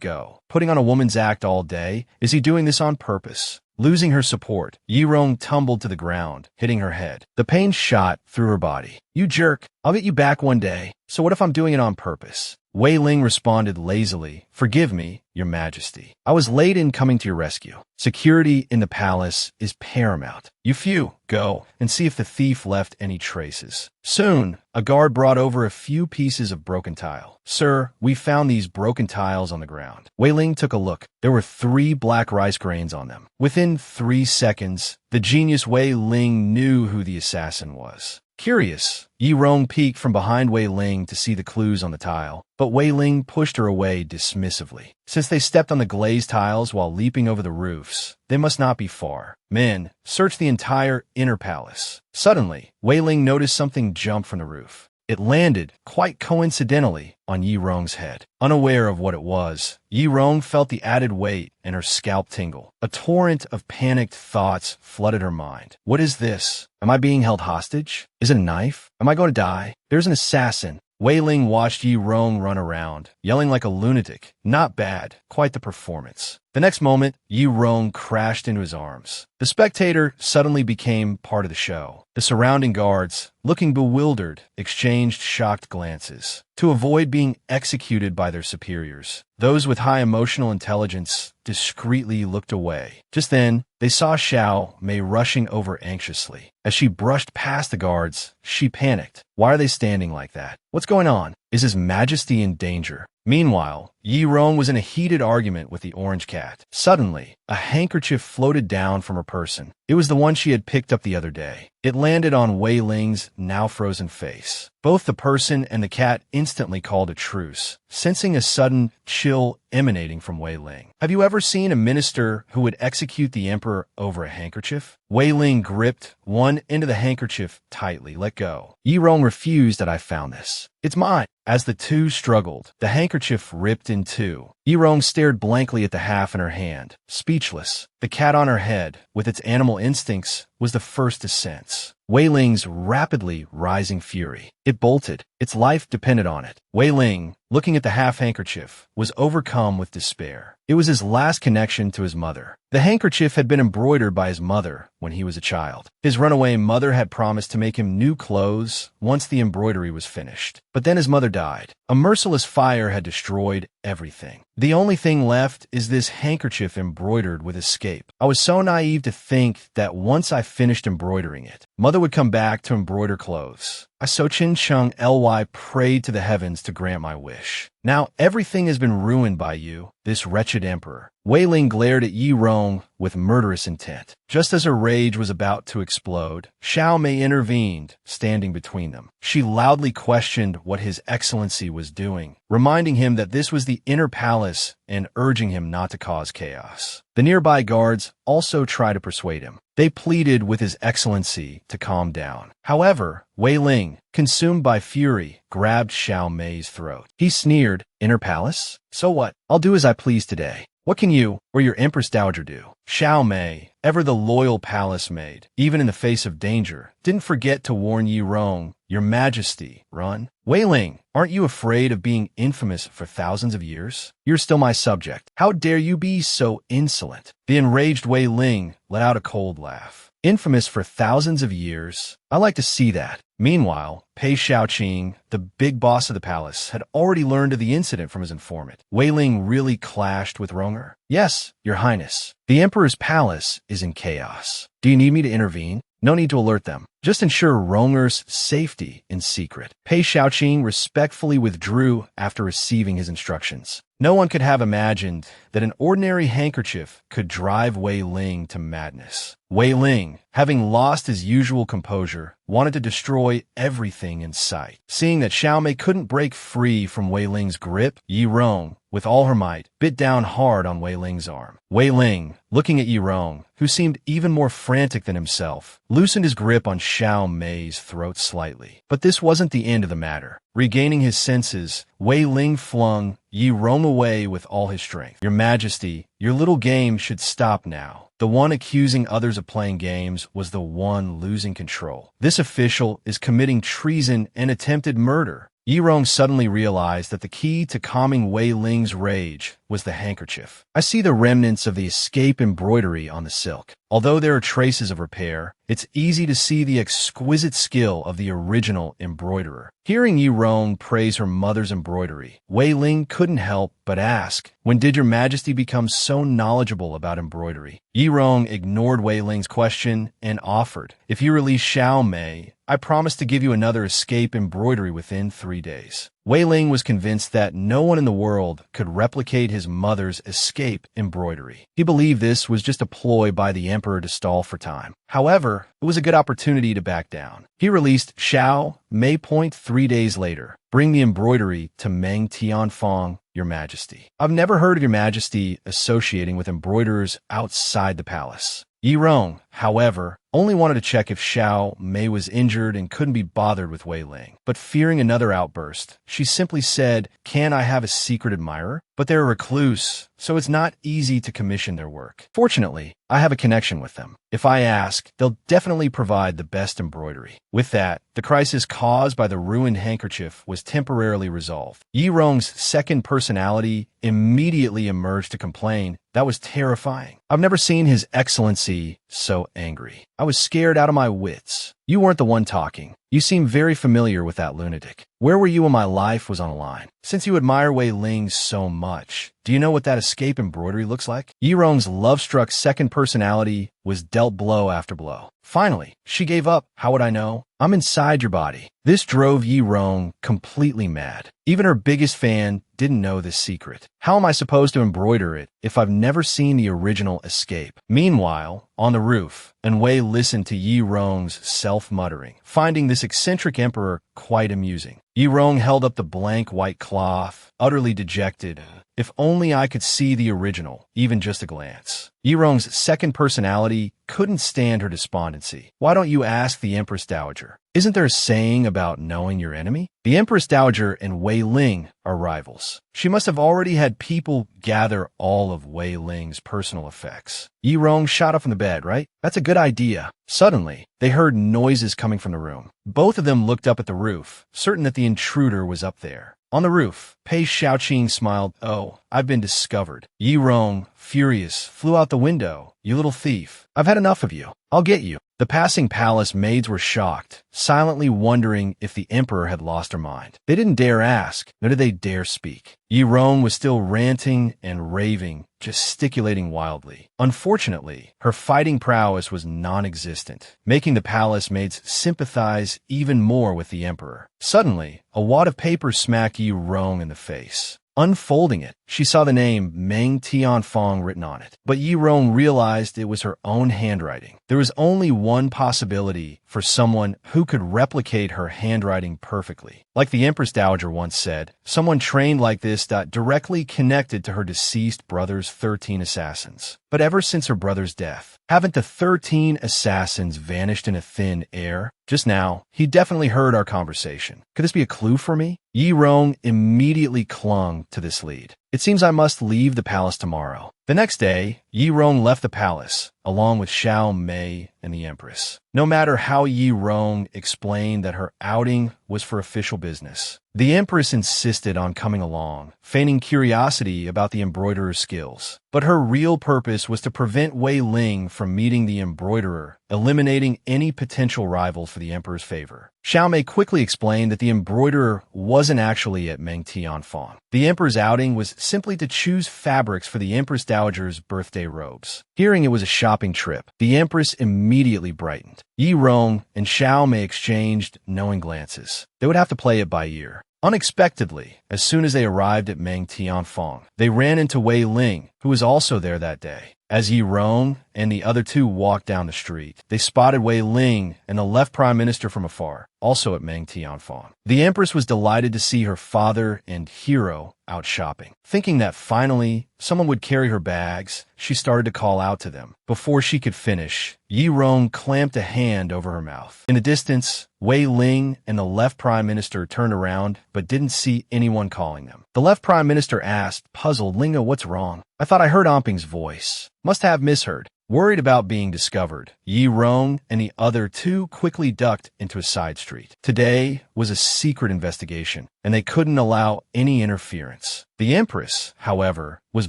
A: go. Putting on a woman's act all day? Is he doing this on purpose? Losing her support, Yi Rong tumbled to the ground, hitting her head. The pain shot through her body. "You jerk, I'll get you back one day. So what if I'm doing it on purpose?" Wei Ling responded lazily, "Forgive me, Your Majesty. I was late in coming to your rescue. Security in the palace is paramount. You few, go and see if the thief left any traces." Soon, a guard brought over a few pieces of broken tile. "Sir, we found these broken tiles on the ground." Wei Ling took a look. There were 3 black rice grains on them. Within 3 seconds, the genius Wei Ling knew who the assassin was. Curious, Yi Rong peeked from behind Wei Ling to see the clues on the tile, but Wei Ling pushed her away dismissively. Since they stepped on the glazed tiles while leaping over the roofs, they must not be far. Men, search the entire inner palace. Suddenly, Wei Ling noticed something jump from the roof. It landed, quite coincidentally, on Yi Rong's head. Unaware of what it was, Yi Rong felt the added weight and her scalp tingle. A torrent of panicked thoughts flooded her mind. What is this? Am I being held hostage? Is it a knife? Am I going to die? There's an assassin. Wei Ling watched Yi Rong run around, yelling like a lunatic. Not bad, quite the performance. The next moment, Yi Rong crashed into his arms. The spectator suddenly became part of the show. The surrounding guards, looking bewildered, exchanged shocked glances. To avoid being executed by their superiors, those with high emotional intelligence discreetly looked away. Just then, they saw Xiao Mei rushing over anxiously. As she brushed past the guards, she panicked. Why are they standing like that? What's going on? Is His Majesty in danger? Meanwhile, Yi Rong was in a heated argument with the orange cat. Suddenly, a handkerchief floated down from her person. It was the one she had picked up the other day. It landed on Wei Ling's now frozen face. Both the person and the cat instantly called a truce, sensing a sudden chill emanating from Wei Ling. Have you ever seen a minister who would execute the emperor over a handkerchief? Wei Ling gripped one end of the handkerchief tightly. Let go. Yi Rong refused. That I found this. It's mine. As the two struggled, the handkerchief ripped in two. Yi Rong stared blankly at the half in her hand, speechless. The cat on her head, with its animal instincts, was the first to sense Wei Ling's rapidly rising fury. It bolted. Its life depended on it. Wei Ling, looking at the half-handkerchief, was overcome with despair. It was his last connection to his mother. The handkerchief had been embroidered by his mother when he was a child. His runaway mother had promised to make him new clothes once the embroidery was finished. But then his mother died. A merciless fire had destroyed everything. The only thing left is this handkerchief embroidered with escape. I was so naive to think that once I finished embroidering it, Mother would come back to embroider clothes. I so Chin Chung Ly prayed to the heavens to grant my wish. Now everything has been ruined by you, this wretched emperor. Wei Ling glared at Yi Rong with murderous intent. Just as her rage was about to explode, Xiao Mei intervened, standing between them. She loudly questioned what His Excellency was doing, reminding him that this was the inner palace and urging him not to cause chaos. The nearby guards also tried to persuade him. They pleaded with His Excellency to calm down. However, Wei Ling, consumed by fury, grabbed Xiao Mei's throat. He sneered, "Inner palace? So what? I'll do as I please today. What can you or your Empress Dowager do?" Xiao Mei, ever the loyal palace maid, even in the face of danger, didn't forget to warn Yi Rong, "Your Majesty, run." Wei Ling, aren't you afraid of being infamous for thousands of years? You're still my subject. How dare you be so insolent? The enraged Wei Ling let out a cold laugh. Infamous for thousands of years? I like to see that. Meanwhile, Pei Shaoqing, the big boss of the palace, had already learned of the incident from his informant. Wei Ling really clashed with Ronger. "Yes, Your Highness. The Emperor's palace is in chaos. Do you need me to intervene?" "No need to alert them. Just ensure Ronger's safety in secret." Pei Shaoqing respectfully withdrew after receiving his instructions. No one could have imagined that an ordinary handkerchief could drive Wei Ling to madness. Wei Ling, having lost his usual composure, wanted to destroy everything in sight. Seeing that Xiao Mei couldn't break free from Wei Ling's grip, Yi Rong, with all her might, bit down hard on Wei Ling's arm. Wei Ling, looking at Yi Rong, who seemed even more frantic than himself, loosened his grip on Xiao Mei's throat slightly. But this wasn't the end of the matter. Regaining his senses, Wei Ling flung Yi Rong away with all his strength. "Your Majesty, your little game should stop now." The one accusing others of playing games was the one losing control. This official is committing treason and attempted murder. Yi Rong suddenly realized that the key to calming Wei Ling's rage was the handkerchief. "I see the remnants of the escape embroidery on the silk. Although there are traces of repair, it's easy to see the exquisite skill of the original embroiderer." Hearing Yi Rong praise her mother's embroidery, Wei Ling couldn't help but ask, "When did Your Majesty become so knowledgeable about embroidery?" Yi Rong ignored Wei Ling's question and offered, "If you release Xiao Mei, I promise to give you another escape embroidery within 3 days." Wei Ling was convinced that no one in the world could replicate his mother's escape embroidery. He believed this was just a ploy by the emperor to stall for time. However, it was a good opportunity to back down. He released Xiao Mei. 3 days later. "Bring the embroidery to Meng Tianfang, Your Majesty." "I've never heard of Your Majesty associating with embroiderers outside the palace." Yi Rong, however, only wanted to check if Xiao Mei was injured and couldn't be bothered with Wei Ling. But fearing another outburst, she simply said, "Can I have a secret admirer?" "But they're a recluse, so it's not easy to commission their work. Fortunately, I have a connection with them. If I ask, they'll definitely provide the best embroidery." With that, the crisis caused by the ruined handkerchief was temporarily resolved. Yi Rong's second personality immediately emerged to complain. "That was terrifying. I've never seen His Excellency so angry. I was scared out of my wits." "You weren't the one talking. You seem very familiar with that lunatic. Where were you when my life was on the line? Since you admire Wei Ling so much, do you know what that escape embroidery looks like?" Yi Rong's love-struck second personality was dealt blow after blow. Finally, she gave up. "How would I know? I'm inside your body. This drove Yi Rong completely mad. Even her biggest fan didn't know this secret. How am I supposed to embroider it if I've never seen the original Escape? Meanwhile, on the roof, Wei listened to Yi Rong's self-muttering, finding this eccentric emperor quite amusing. Yi Rong held up the blank white cloth, utterly dejected. If only I could see the original, even just a glance. Yi Rong's second personality couldn't stand her despondency. Why don't you ask the Empress Dowager? Isn't there a saying about knowing your enemy? The Empress Dowager and Wei Ling are rivals. She must have already had people gather all of Wei Ling's personal effects. Yi Rong shot up from the bed, right? That's a good idea. Suddenly, they heard noises coming from the room. Both of them looked up at the roof, certain that the intruder was up there. On the roof, Pei Xiaoqing smiled. Oh, I've been discovered. Yi Rong, furious, flew out the window. You little thief. I've had enough of you. I'll get you. The passing palace maids were shocked, silently wondering if the emperor had lost her mind. They didn't dare ask, nor did they dare speak. Yi Rong was still ranting and raving, gesticulating wildly. Unfortunately, her fighting prowess was non-existent, making the palace maids sympathize even more with the emperor. Suddenly, a wad of paper smacked Yi Rong in the face. Unfolding it, she saw the name Meng Tianfang written on it. But Yi Rong realized it was her own handwriting. There was only one possibility for someone who could replicate her handwriting perfectly. Like the Empress Dowager once said, someone trained like this directly connected to her deceased brother's 13 assassins. But ever since her brother's death, haven't the 13 assassins vanished in a thin air? Just now, he definitely heard our conversation. Could this be a clue for me? Yi Rong immediately clung to this lead. It seems I must leave the palace tomorrow. The next day, Yi Rong left the palace, along with Xiao Mei and the Empress. No matter how Yi Rong explained that her outing was for official business, the Empress insisted on coming along, feigning curiosity about the embroiderer's skills. But her real purpose was to prevent Wei Ling from meeting the embroiderer, eliminating any potential rivals for the emperor's favor. Xiao Mei quickly explained that the embroiderer wasn't actually at Meng Tianfang. The emperor's outing was simply to choose fabrics for the Empress Dowager's birthday robes. Hearing it was a shopping trip, the Empress immediately brightened. Yi Rong and Xiao Mei exchanged knowing glances. They would have to play it by ear. Unexpectedly, as soon as they arrived at Meng Tianfang, they ran into Wei Ling, who was also there that day. As Yi Rong and the other two walked down the street, they spotted Wei Ling and the left prime minister from afar, also at Meng Tianfang. The Empress was delighted to see her father and hero out shopping. Thinking that finally someone would carry her bags, she started to call out to them. Before she could finish, Yi Rong clamped a hand over her mouth. In the distance, Wei Ling and the left prime minister turned around but didn't see anyone calling them. The left prime minister asked, puzzled, Linga, what's wrong? I thought I heard Omping's voice. Must have misheard. Worried about being discovered, Yi Rong and the other two quickly ducked into a side street. Today was a secret investigation, and they couldn't allow any interference. The Empress, however, was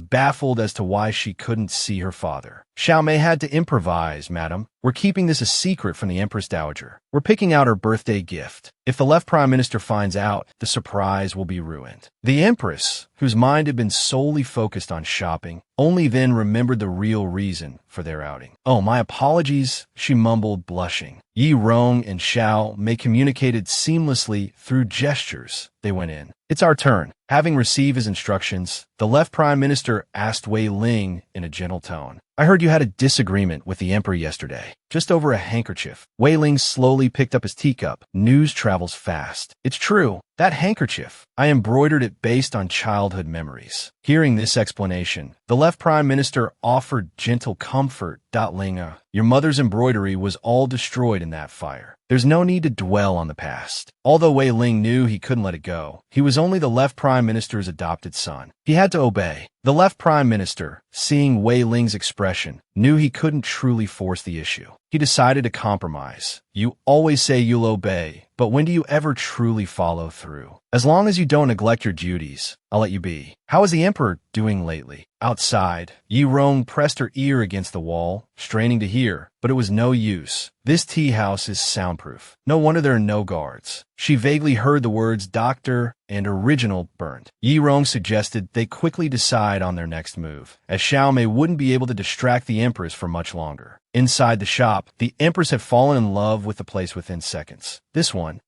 A: baffled as to why she couldn't see her father. Xiao Mei had to improvise, madam. We're keeping this a secret from the Empress Dowager. We're picking out her birthday gift. If the left prime minister finds out, the surprise will be ruined. The Empress, whose mind had been solely focused on shopping, only then remembered the real reason for their outing. Oh, my apologies, she mumbled, blushing. Yi Rong and Xiao Mei communicated seamlessly through gestures. They went in. It's our turn. Having received his instructions, the left prime minister asked Wei Ling in a gentle tone. I heard you had a disagreement with the emperor yesterday, just over a handkerchief. Wei Ling slowly picked up his teacup. News travels fast. It's true. That handkerchief, I embroidered it based on childhood memories. Hearing this explanation, the left prime minister offered gentle comfort. Linga, your mother's embroidery was all destroyed in that fire. There's no need to dwell on the past. Although Wei Ling knew he couldn't let it go, he was only the left prime minister's adopted son. He had to obey. The left prime minister, seeing Wei Ling's expression, knew he couldn't truly force the issue. He decided to compromise. You always say you'll obey, but when do you ever truly follow through? As long as you don't neglect your duties, I'll let you be. How is the emperor doing lately? Outside, Yi Rong pressed her ear against the wall, straining to hear, but it was no use. This tea house is soundproof. No wonder there are no guards. She vaguely heard the words doctor and original burned. Yi Rong suggested they quickly decide on their next move, as Xiao Mei wouldn't be able to distract the empress for much longer. Inside the shop, the Empress had fallen in love with the place within seconds. This one,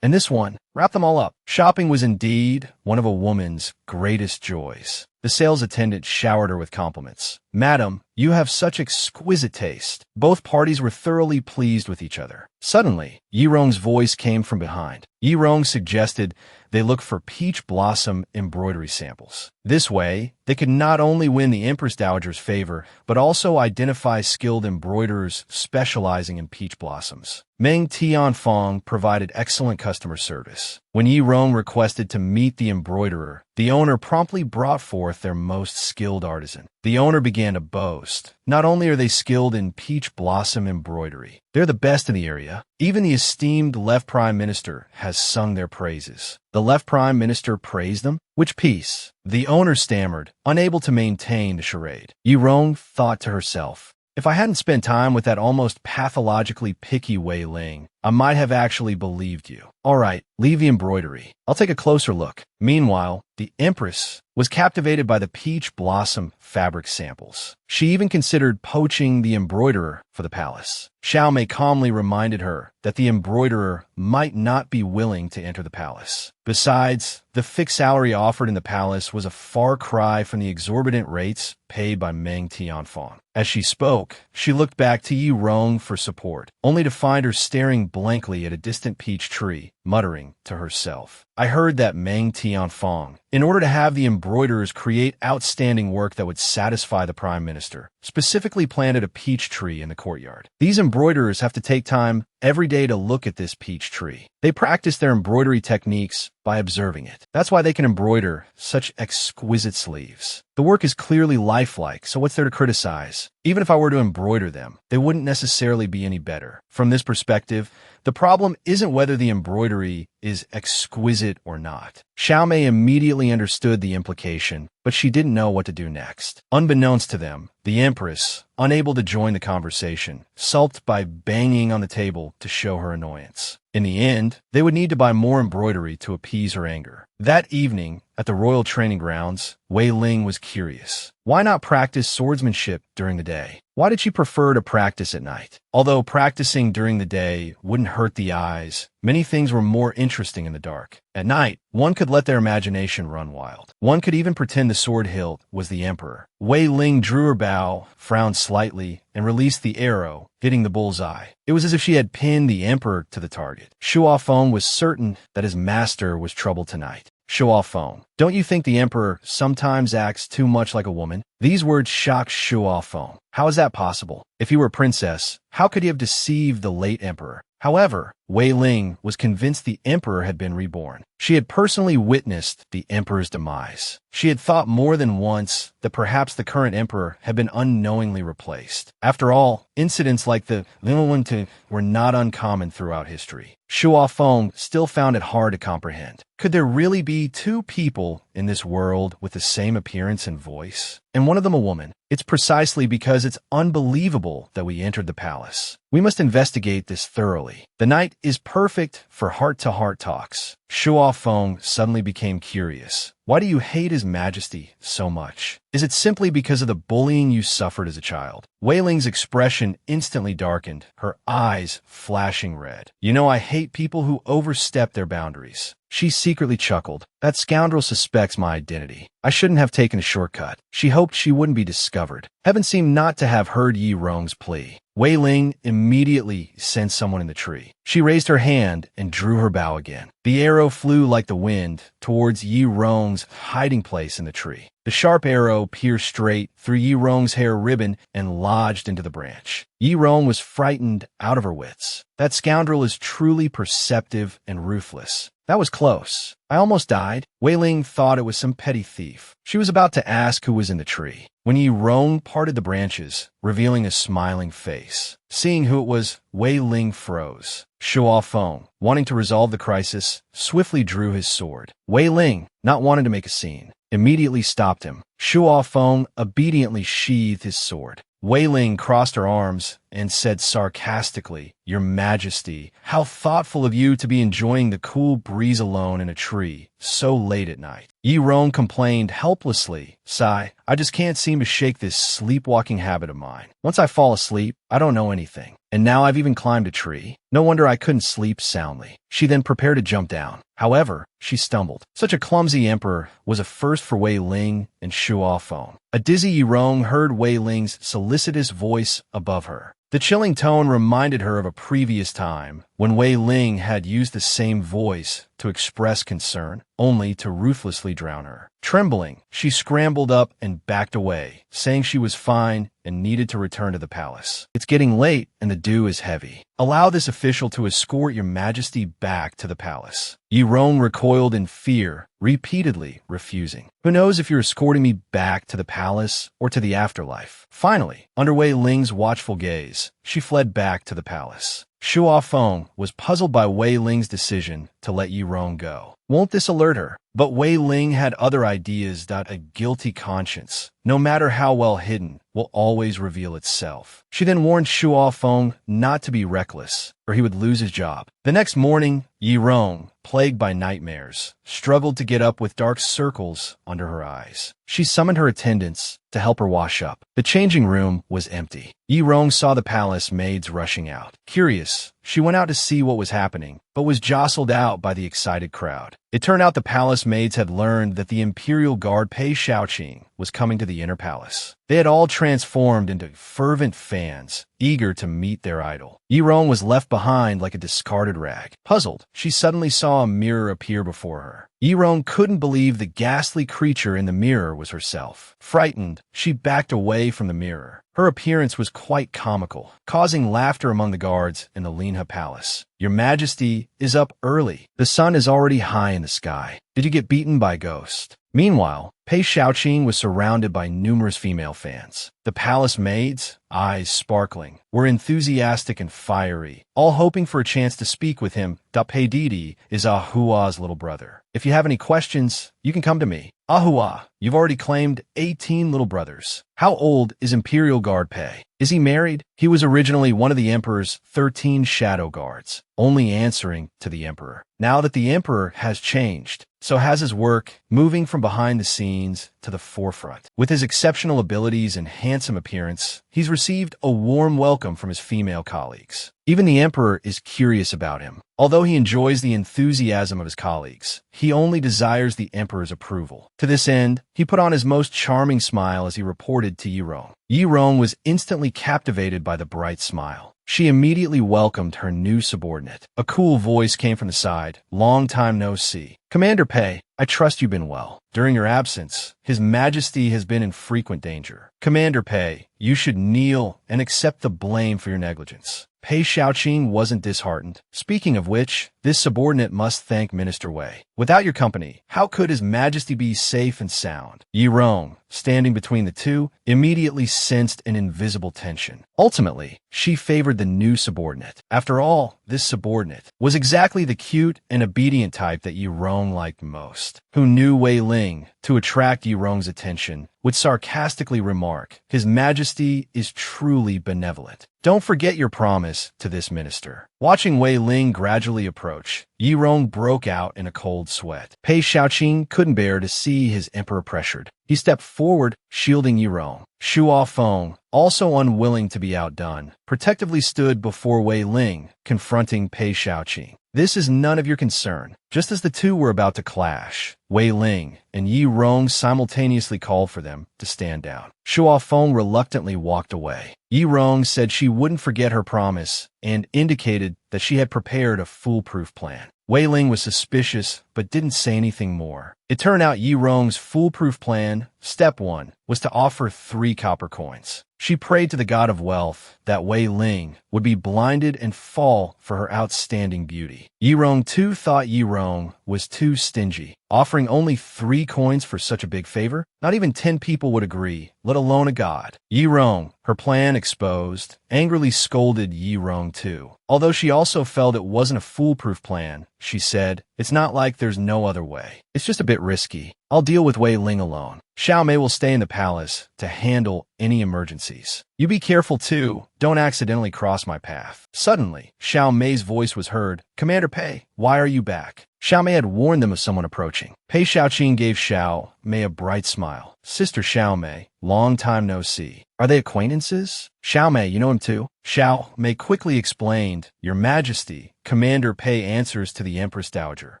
A: and this one. Wrap them all up. Shopping was indeed one of a woman's greatest joys. The sales attendant showered her with compliments. Madam, you have such exquisite taste. Both parties were thoroughly pleased with each other. Suddenly, Yi Rong's voice came from behind. Yi Rong suggested they look for peach blossom embroidery samples. This way, they could not only win the Empress Dowager's favor, but also identify skilled embroiderers specializing in peach blossoms. Meng Tianfong provided excellent customer service. When Yi Rong requested to meet the embroiderer, the owner promptly brought forth their most skilled artisan. The owner began to boast. Not only are they skilled in peach blossom embroidery, they're the best in the area. Even the esteemed Left Prime Minister has sung their praises. The Left Prime Minister praised them? Which piece? The owner stammered, unable to maintain the charade. Yi Rong thought to herself, if I hadn't spent time with that almost pathologically picky Wei Ling, I might have actually believed you. All right, leave the embroidery. I'll take a closer look. Meanwhile, the Empress was captivated by the peach blossom fabric samples. She even considered poaching the embroiderer for the palace. Xiao Mei calmly reminded her that the embroiderer might not be willing to enter the palace. Besides, the fixed salary offered in the palace was a far cry from the exorbitant rates paid by Meng Tianfong. As she spoke, she looked back to Yi Rong for support, only to find her staring blankly at a distant peach tree, muttering to herself. I heard that Meng Tianfong, in order to have the embroiderers create outstanding work that would satisfy the Prime Minister, specifically planted a peach tree in the courtyard. These embroiderers have to take time every day to look at this peach tree. They practice their embroidery techniques by observing it. That's why they can embroider such exquisite sleeves. The work is clearly lifelike, so what's there to criticize? Even if I were to embroider them, they wouldn't necessarily be any better. From this perspective, the problem isn't whether the embroidery is exquisite or not. Xiao Mei immediately understood the implication, but she didn't know what to do next. Unbeknownst to them, the Empress, unable to join the conversation, sulked by banging on the table to show her annoyance. In the end, they would need to buy more embroidery to appease her anger. That evening, at the royal training grounds, Wei Ling was curious. Why not practice swordsmanship during the day? Why did she prefer to practice at night? Although practicing during the day wouldn't hurt the eyes, many things were more interesting in the dark. At night, one could let their imagination run wild. One could even pretend the sword hilt was the emperor. Wei Ling drew her bow, frowned slightly, and released the arrow, hitting the bullseye. It was as if she had pinned the emperor to the target. Shuo Feng was certain that his master was troubled tonight. Shuo Feng, don't you think the emperor sometimes acts too much like a woman? These words shocked Shuo Feng. How is that possible? If he were a princess, how could he have deceived the late emperor? However, Wei Ling was convinced the emperor had been reborn. She had personally witnessed the emperor's demise. She had thought more than once that perhaps the current emperor had been unknowingly replaced. After all, incidents like the Lingwen were not uncommon throughout history. Shuo Feng still found it hard to comprehend. Could there really be two people in this world with the same appearance and voice? And one of them a woman? It's precisely because it's unbelievable that we entered the palace. We must investigate this thoroughly. The night is perfect for heart-to-heart talks. Shuo Feng suddenly became curious. Why do you hate His Majesty so much? Is it simply because of the bullying you suffered as a child? Wei Ling's expression instantly darkened, her eyes flashing red. You know, I hate people who overstep their boundaries. She secretly chuckled. That scoundrel suspects my identity. I shouldn't have taken a shortcut. She hoped she wouldn't be discovered. Heaven seemed not to have heard Yi Rong's plea. Wei Ling immediately sensed someone in the tree. She raised her hand and drew her bow again. The arrow flew like the wind towards Yi Rong's hiding place in the tree. The sharp arrow pierced straight through Yi Rong's hair ribbon and lodged into the branch. Yi Rong was frightened out of her wits. That scoundrel is truly perceptive and ruthless. That was close. I almost died. Wei Ling thought it was some petty thief. She was about to ask who was in the tree, when Yi Rong parted the branches, revealing a smiling face. Seeing who it was, Wei Ling froze. Shuo Feng, wanting to resolve the crisis, swiftly drew his sword. Wei Ling, not wanting to make a scene, immediately stopped him. Shuo Feng obediently sheathed his sword. Wei Ling crossed her arms and said sarcastically, "Your Majesty, how thoughtful of you to be enjoying the cool breeze alone in a tree so late at night." Yi Rong complained helplessly. "Sigh, I just can't seem to shake this sleepwalking habit of mine. Once I fall asleep, I don't know anything. And now I've even climbed a tree. No wonder I couldn't sleep soundly." She then prepared to jump down. However, she stumbled. Such a clumsy emperor was a first for Wei Ling and Shuo Feng. A dizzy Yi Rong heard Wei Ling's solicitous voice above her. The chilling tone reminded her of a previous time when Wei Ling had used the same voice to express concern, only to ruthlessly drown her. Trembling, she scrambled up and backed away, saying she was fine and needed to return to the palace. "It's getting late and the dew is heavy. Allow this official to escort your majesty back to the palace." Yi Rong recoiled in fear, repeatedly refusing. "Who knows if you're escorting me back to the palace or to the afterlife?" Finally, under Wei Ling's watchful gaze, she fled back to the palace. Shuo Feng was puzzled by Wei Ling's decision to let Yi Rong go. Won't this alert her? But Wei Ling had other ideas. A guilty conscience, no matter how well hidden, will always reveal itself. She then warned Shuo Feng not to be reckless, or he would lose his job. The next morning, Yi Rong, plagued by nightmares, struggled to get up with dark circles under her eyes. She summoned her attendants to help her wash up. The changing room was empty. Yi Rong saw the palace maids rushing out. Curious, she went out to see what was happening, but was jostled out by the excited crowd. It turned out the palace maids had learned that the imperial guard Pei Shaoqing was coming to the inner palace. They had all transformed into fervent fans, eager to meet their idol. Yi Rong was left behind like a discarded rag. Puzzled, she suddenly saw a mirror appear before her. Yi Rong couldn't believe the ghastly creature in the mirror was herself. Frightened, she backed away from the mirror. Her appearance was quite comical, causing laughter among the guards in the Linha Palace. "Your Majesty is up early. The sun is already high in the sky. Did you get beaten by a ghost?" Meanwhile, Pei Shaoqing was surrounded by numerous female fans. The palace maids, eyes sparkling, were enthusiastic and fiery, all hoping for a chance to speak with him. Pei Didi is Ahua's little brother. "If you have any questions, you can come to me." "Ahua, you've already claimed 18 little brothers. How old is Imperial Guard Pei? Is he married?" He was originally one of the Emperor's 13 shadow guards, only answering to the Emperor. Now that the Emperor has changed, so has his work, moving from behind the scenes to the forefront. With his exceptional abilities and handsome appearance, he's received a warm welcome from his female colleagues. Even the Emperor is curious about him. Although he enjoys the enthusiasm of his colleagues, he only desires the Emperor's approval. To this end, he put on his most charming smile as he reported to Yi Rong. Yi Rong was instantly captivated by the bright smile. She immediately welcomed her new subordinate. A cool voice came from the side. "Long time no see. Commander Pei, I trust you've been well. During your absence, His Majesty has been in frequent danger. Commander Pei, you should kneel and accept the blame for your negligence." Pei Shaoqing wasn't disheartened. "Speaking of which, this subordinate must thank Minister Wei. Without your company, how could His Majesty be safe and sound?" Yi Rong, standing between the two, immediately sensed an invisible tension. Ultimately, she favored the new subordinate. After all, this subordinate was exactly the cute and obedient type that Yi Rong liked most. Who knew Wei Ling, to attract Yi Rong's attention, would sarcastically remark, "His Majesty is truly benevolent. Don't forget your promise to this minister." Watching Wei Ling gradually approach, Yi Rong broke out in a cold sweat. Pei Shaoqing couldn't bear to see his emperor pressured. He stepped forward, shielding Yi Rong. Shuo Feng, also unwilling to be outdone, protectively stood before Wei Ling, confronting Pei Shaoqing. "This is none of your concern." Just as the two were about to clash, Wei Ling and Yi Rong simultaneously called for them to stand down. Shuo Feng reluctantly walked away. Yi Rong said she wouldn't forget her promise and indicated that she had prepared a foolproof plan. Wei Ling was suspicious but didn't say anything more. It turned out Yi Rong's foolproof plan, step 1, was to offer 3 copper coins. She prayed to the god of wealth that Wei Ling would be blinded and fall for her outstanding beauty. Yi Rong too thought Yi Rong was too stingy, offering only 3 coins for such a big favor. Not even 10 people would agree, let alone a god. Yi Rong, her plan exposed, angrily scolded Yi Rong too. Although she also felt it wasn't a foolproof plan, she said, "It's not like there's no other way. It's just a bit risky. I'll deal with Wei Ling alone." Xiao Mei will stay in the palace to handle any emergencies. You be careful too. Don't accidentally cross my path. Suddenly, Xiao Mei's voice was heard. Commander Pei, why are you back? Xiao Mei had warned them of someone approaching. Pei Xiaoqing gave Xiao Mei a bright smile. Sister Xiao Mei, long time no see. Are they acquaintances? Xiao Mei, you know him too? Xiao Mei quickly explained, Your Majesty, Commander Pei answers to the Empress Dowager.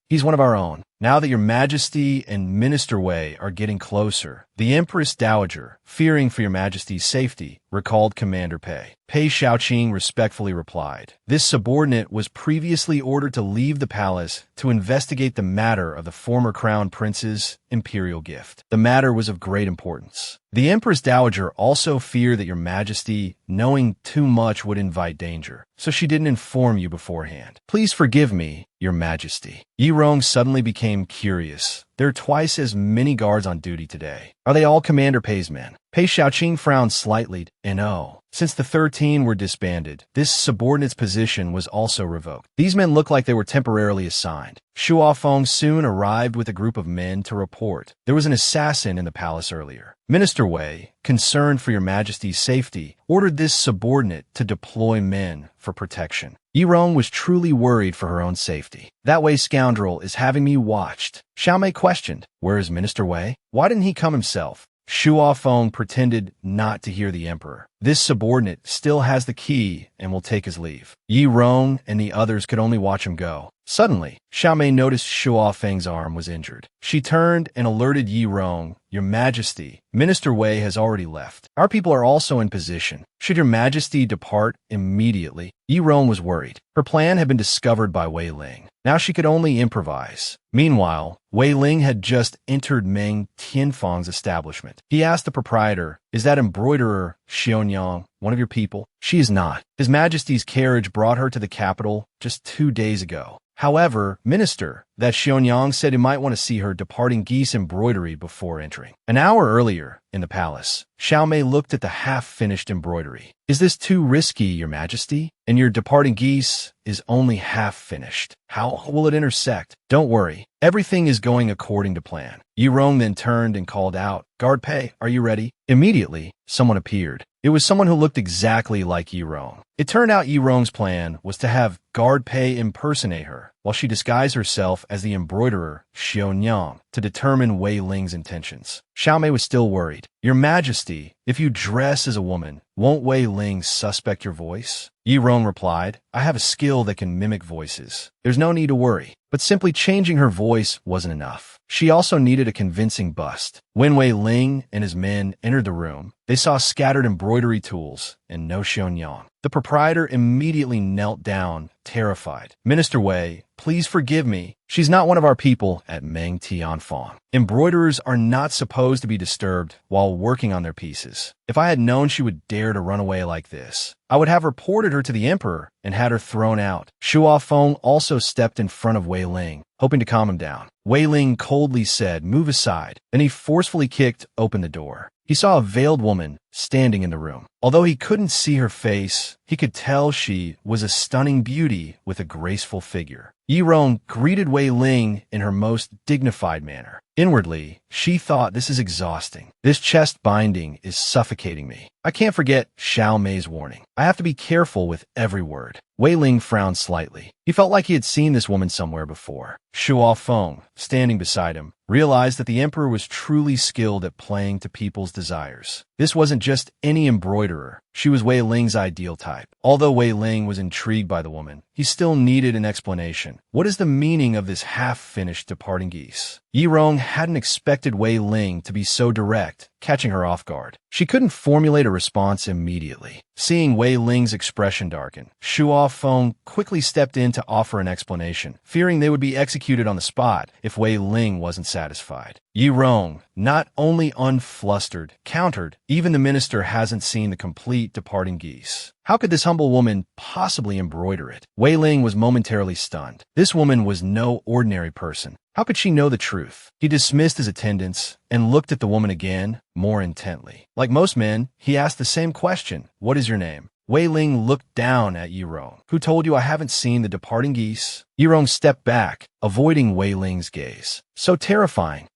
A: He's one of our own. Now that Your Majesty and Minister Wei are getting closer, the Empress Dowager, fearing for Your Majesty's safety, recalled Commander Pei. Pei Xiaoqing respectfully replied. This subordinate was previously ordered to leave the palace to investigate the matter of the former crown prince's imperial gift. The matter was of great importance. The Empress Dowager also feared that Your Majesty, knowing too much, would invite danger, so she didn't inform you beforehand. Please forgive me, Your Majesty. Yi Rong suddenly became curious. There are twice as many guards on duty today. Are they all Commander Pei's men? Pei Xiaoqing frowned slightly. No. Since the 13 were disbanded, this subordinate's position was also revoked. These men looked like they were temporarily assigned. Shuo Feng soon arrived with a group of men to report. There was an assassin in the palace earlier. Minister Wei, concerned for Your Majesty's safety, ordered this subordinate to deploy men for protection. Yi Rong was truly worried for her own safety. That Wei scoundrel is having me watched. Xiao Mei questioned, Where is Minister Wei? Why didn't he come himself? Shuo Feng pretended not to hear the emperor. This subordinate still has the key and will take his leave. Yi Rong and the others could only watch him go. Suddenly, Xiao Mei noticed Shuo Feng's arm was injured. She turned and alerted Yi Rong, Your Majesty, Minister Wei has already left. Our people are also in position. Should Your Majesty depart immediately? Yi Rong was worried. Her plan had been discovered by Wei Ling. Now she could only improvise. Meanwhile, Wei Ling had just entered Meng Tianfang's establishment. He asked the proprietor, Is that embroiderer Xionyang one of your people? She is not. His Majesty's carriage brought her to the capital just 2 days ago. However, Minister, that Xionyang said he might want to see her departing geese embroidery before entering. An hour earlier, in the palace, Xiao Mei looked at the half-finished embroidery. Is this too risky, Your Majesty? And your departing geese is only half-finished. How will it intersect? Don't worry. Everything is going according to plan. Yi Rong then turned and called out, Guard Pei, are you ready? Immediately, someone appeared. It was someone who looked exactly like Yi Rong. It turned out Yi Rong's plan was to have Guard Pei impersonate her, while she disguised herself as the embroiderer Xionyang to determine Wei Ling's intentions. Xiao Mei was still worried. Your Majesty, if you dress as a woman, won't Wei Ling suspect your voice? Yi Rong replied, I have a skill that can mimic voices. There's no need to worry. But simply changing her voice wasn't enough. She also needed a convincing bust. When Wei Ling and his men entered the room, they saw scattered embroidery tools and no Xionyang. The proprietor immediately knelt down, terrified. Minister Wei, please forgive me. She's not one of our people at Meng Tianfang. Embroiderers are not supposed to be disturbed while working on their pieces. If I had known she would dare to run away like this, I would have reported her to the emperor and had her thrown out. Shuo Feng also stepped in front of Wei Ling, hoping to calm him down. Wei Ling coldly said, Move aside. Then he forcefully kicked open the door. He saw a veiled woman standing in the room. Although he couldn't see her face, he could tell she was a stunning beauty with a graceful figure. Yi Rong greeted Wei Ling in her most dignified manner. Inwardly, she thought, this is exhausting. This chest binding is suffocating me. I can't forget Xiao Mei's warning. I have to be careful with every word. Wei Ling frowned slightly. He felt like he had seen this woman somewhere before. Shuo Feng, standing beside him, realized that the emperor was truly skilled at playing to people's desires. This wasn't just any embroiderer. She was Wei Ling's ideal type. Although Wei Ling was intrigued by the woman, he still needed an explanation. What is the meaning of this half-finished departing geese? Yi Rong hadn't expected Wei Ling to be so direct, catching her off guard. She couldn't formulate a response immediately. Seeing Wei Ling's expression darken, Shuo Feng quickly stepped in to offer an explanation, fearing they would be executed on the spot if Wei Ling wasn't satisfied. Yi Rong, not only unflustered, countered, even the minister hasn't seen the complete departing geese. How could this humble woman possibly embroider it? Wei Ling was momentarily stunned. This woman was no ordinary person. How could she know the truth? He dismissed his attendants and looked at the woman again, more intently. Like most men, he asked the same question, What is your name? Wei Ling looked down at Yi Rong. Who told you I haven't seen the departing geese? Yirong stepped back, avoiding Wei Ling's gaze. So terrifying,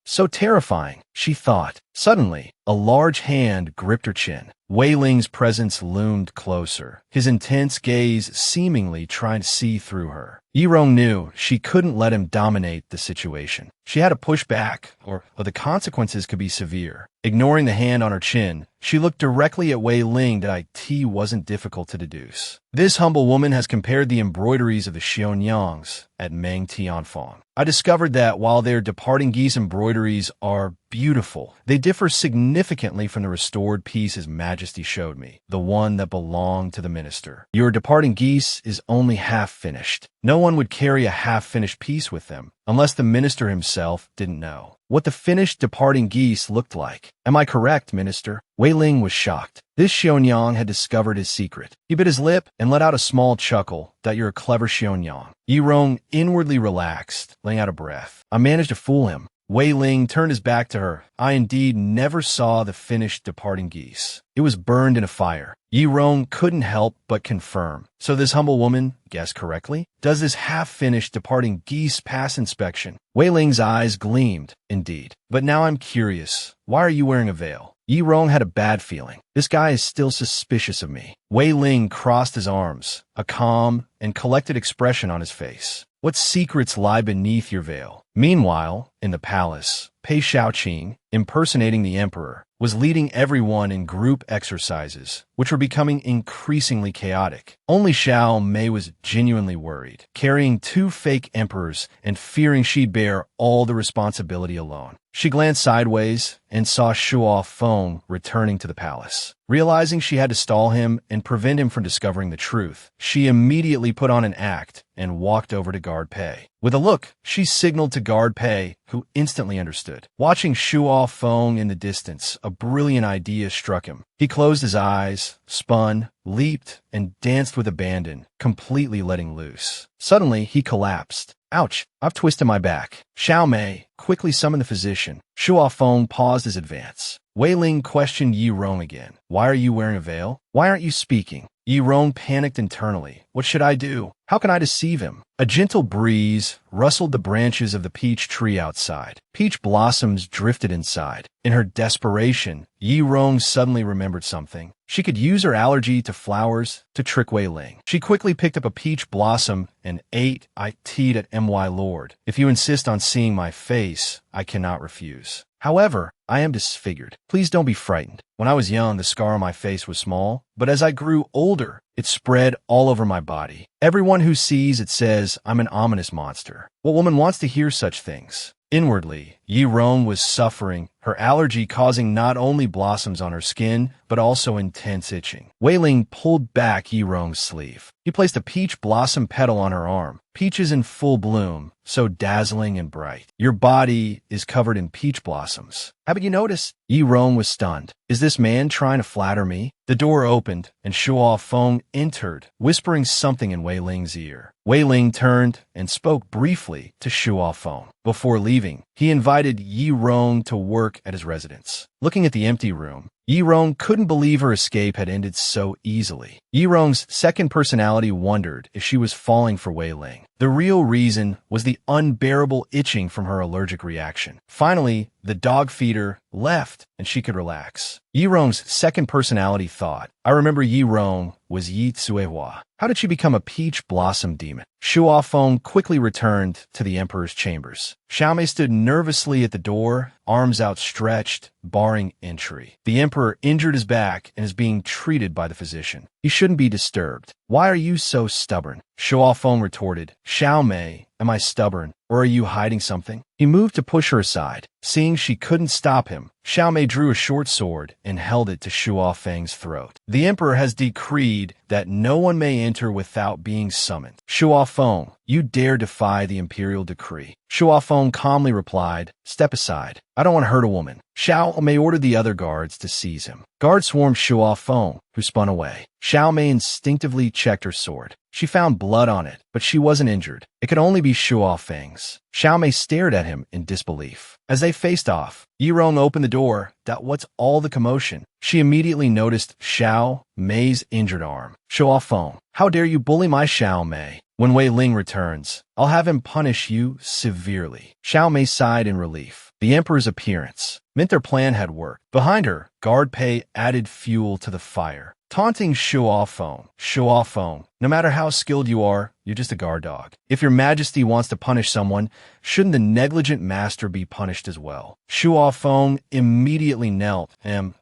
A: she thought. Suddenly, a large hand gripped her chin. Wei Ling's presence loomed closer, his intense gaze seemingly trying to see through her. Yirong knew she couldn't let him dominate the situation. She had to push back, or the consequences could be severe. Ignoring the hand on her chin, she looked directly at Wei Ling. That it wasn't difficult to deduce. This humble woman has compared the embroideries of the Xionyongs at Meng Tianfang. I discovered that while their departing geese embroideries are beautiful, they differ significantly from the restored piece His Majesty showed me, the one that belonged to the minister. Your departing geese is only half finished. No one would carry a half-finished piece with them, unless the minister himself didn't know what the finished departing geese looked like. Am I correct, minister? Wei Ling was shocked. This Xionyang had discovered his secret. He bit his lip and let out a small chuckle. That you're a clever Xionyang. Yirong inwardly relaxed, letting out a breath. I managed to fool him. Wei Ling turned his back to her. I indeed never saw the finished departing geese. It was burned in a fire. Yirong couldn't help but confirm. So this humble woman guessed correctly? Does this half-finished departing geese pass inspection? Wei Ling's eyes gleamed, indeed. But now I'm curious. Why are you wearing a veil? Yirong had a bad feeling. This guy is still suspicious of me. Wei Ling crossed his arms, a calm and collected expression on his face. What secrets lie beneath your veil? Meanwhile, in the palace, Pei Shaoqing, impersonating the emperor, was leading everyone in group exercises, which were becoming increasingly chaotic. Only Xiao Mei was genuinely worried, carrying 2 fake emperors and fearing she'd bear all the responsibility alone. She glanced sideways and saw Shuo Feng returning to the palace. Realizing she had to stall him and prevent him from discovering the truth, she immediately put on an act and walked over to guard Pei. With a look, she signaled to guard Pei, who instantly understood. Watching Shuo Feng in the distance, a brilliant idea struck him. He closed his eyes, spun, leaped, and danced with abandon, completely letting loose. Suddenly, he collapsed. Ouch, I've twisted my back. Xiao Mei quickly summoned the physician. Shuo Feng paused his advance. Wei Ling questioned Yirong again. Why are you wearing a veil? Why aren't you speaking? Yirong panicked internally. What should I do? How can I deceive him? A gentle breeze rustled the branches of the peach tree outside. Peach blossoms drifted inside. In her desperation, Yirong suddenly remembered something. She could use her allergy to flowers to trick Wei Ling. She quickly picked up a peach blossom and ate. I teed at my lord. If you insist on seeing my face, I cannot refuse. However, I am disfigured. Please don't be frightened. When I was young, the scar on my face was small, but as I grew older, it spread all over my body. Everyone who sees it says I'm an ominous monster. What woman wants to hear such things? Inwardly, Yirong was suffering, her allergy causing not only blossoms on her skin, but also intense itching. Wei Ling pulled back Yirong's sleeve. He placed a peach blossom petal on her arm. Peaches in full bloom, so dazzling and bright. Your body is covered in peach blossoms. Haven't you noticed? Yirong was stunned. Is this man trying to flatter me? The door opened, and Shuo Feng entered, whispering something in Wei Ling's ear. Wei Ling turned and spoke briefly to Shuo Feng. Before leaving, he invited Yirong to work at his residence. Looking at the empty room, Yirong couldn't believe her escape had ended so easily. Yirong's second personality wondered if she was falling for Wei Ling. The real reason was the unbearable itching from her allergic reaction. Finally, the dog feeder left and she could relax. Yirong's second personality thought, I remember Yirong was Yi Tsuehua. How did she become a peach blossom demon? Shuo Feng quickly returned to the emperor's chambers. Xiao Mei stood nervously at the door, arms outstretched, barring entry. The emperor injured his back and is being treated by the physician. He shouldn't be disturbed. Why are you so stubborn? Shuo Feng retorted. Xiao Mei, am I stubborn, or are you hiding something? He moved to push her aside. Seeing she couldn't stop him, Xiao Mei drew a short sword and held it to Shuo Feng's throat. The emperor has decreed that no one may enter without being summoned. Shuo Feng, you dare defy the imperial decree. Shuo Feng calmly replied, step aside. I don't want to hurt a woman. Xiao Mei ordered the other guards to seize him. Guards swarmed Shuo Feng, who spun away. Xiao Mei instinctively checked her sword. She found blood on it, but she wasn't injured. It could only be Shuo Feng's. Xiao Mei stared at him in disbelief. As they faced off, Yirong opened the door. What's all the commotion? She immediately noticed Xiao Mei's injured arm. Shuo Feng, how dare you bully my Xiao Mei? When Wei Ling returns, I'll have him punish you severely. Xiao Mei sighed in relief. The emperor's appearance meant their plan had worked. Behind her, guard Pei added fuel to the fire, taunting Shuo Feng. No matter how skilled you are, you're just a guard dog. If your majesty wants to punish someone, shouldn't the negligent master be punished as well? Shuo Feng immediately knelt.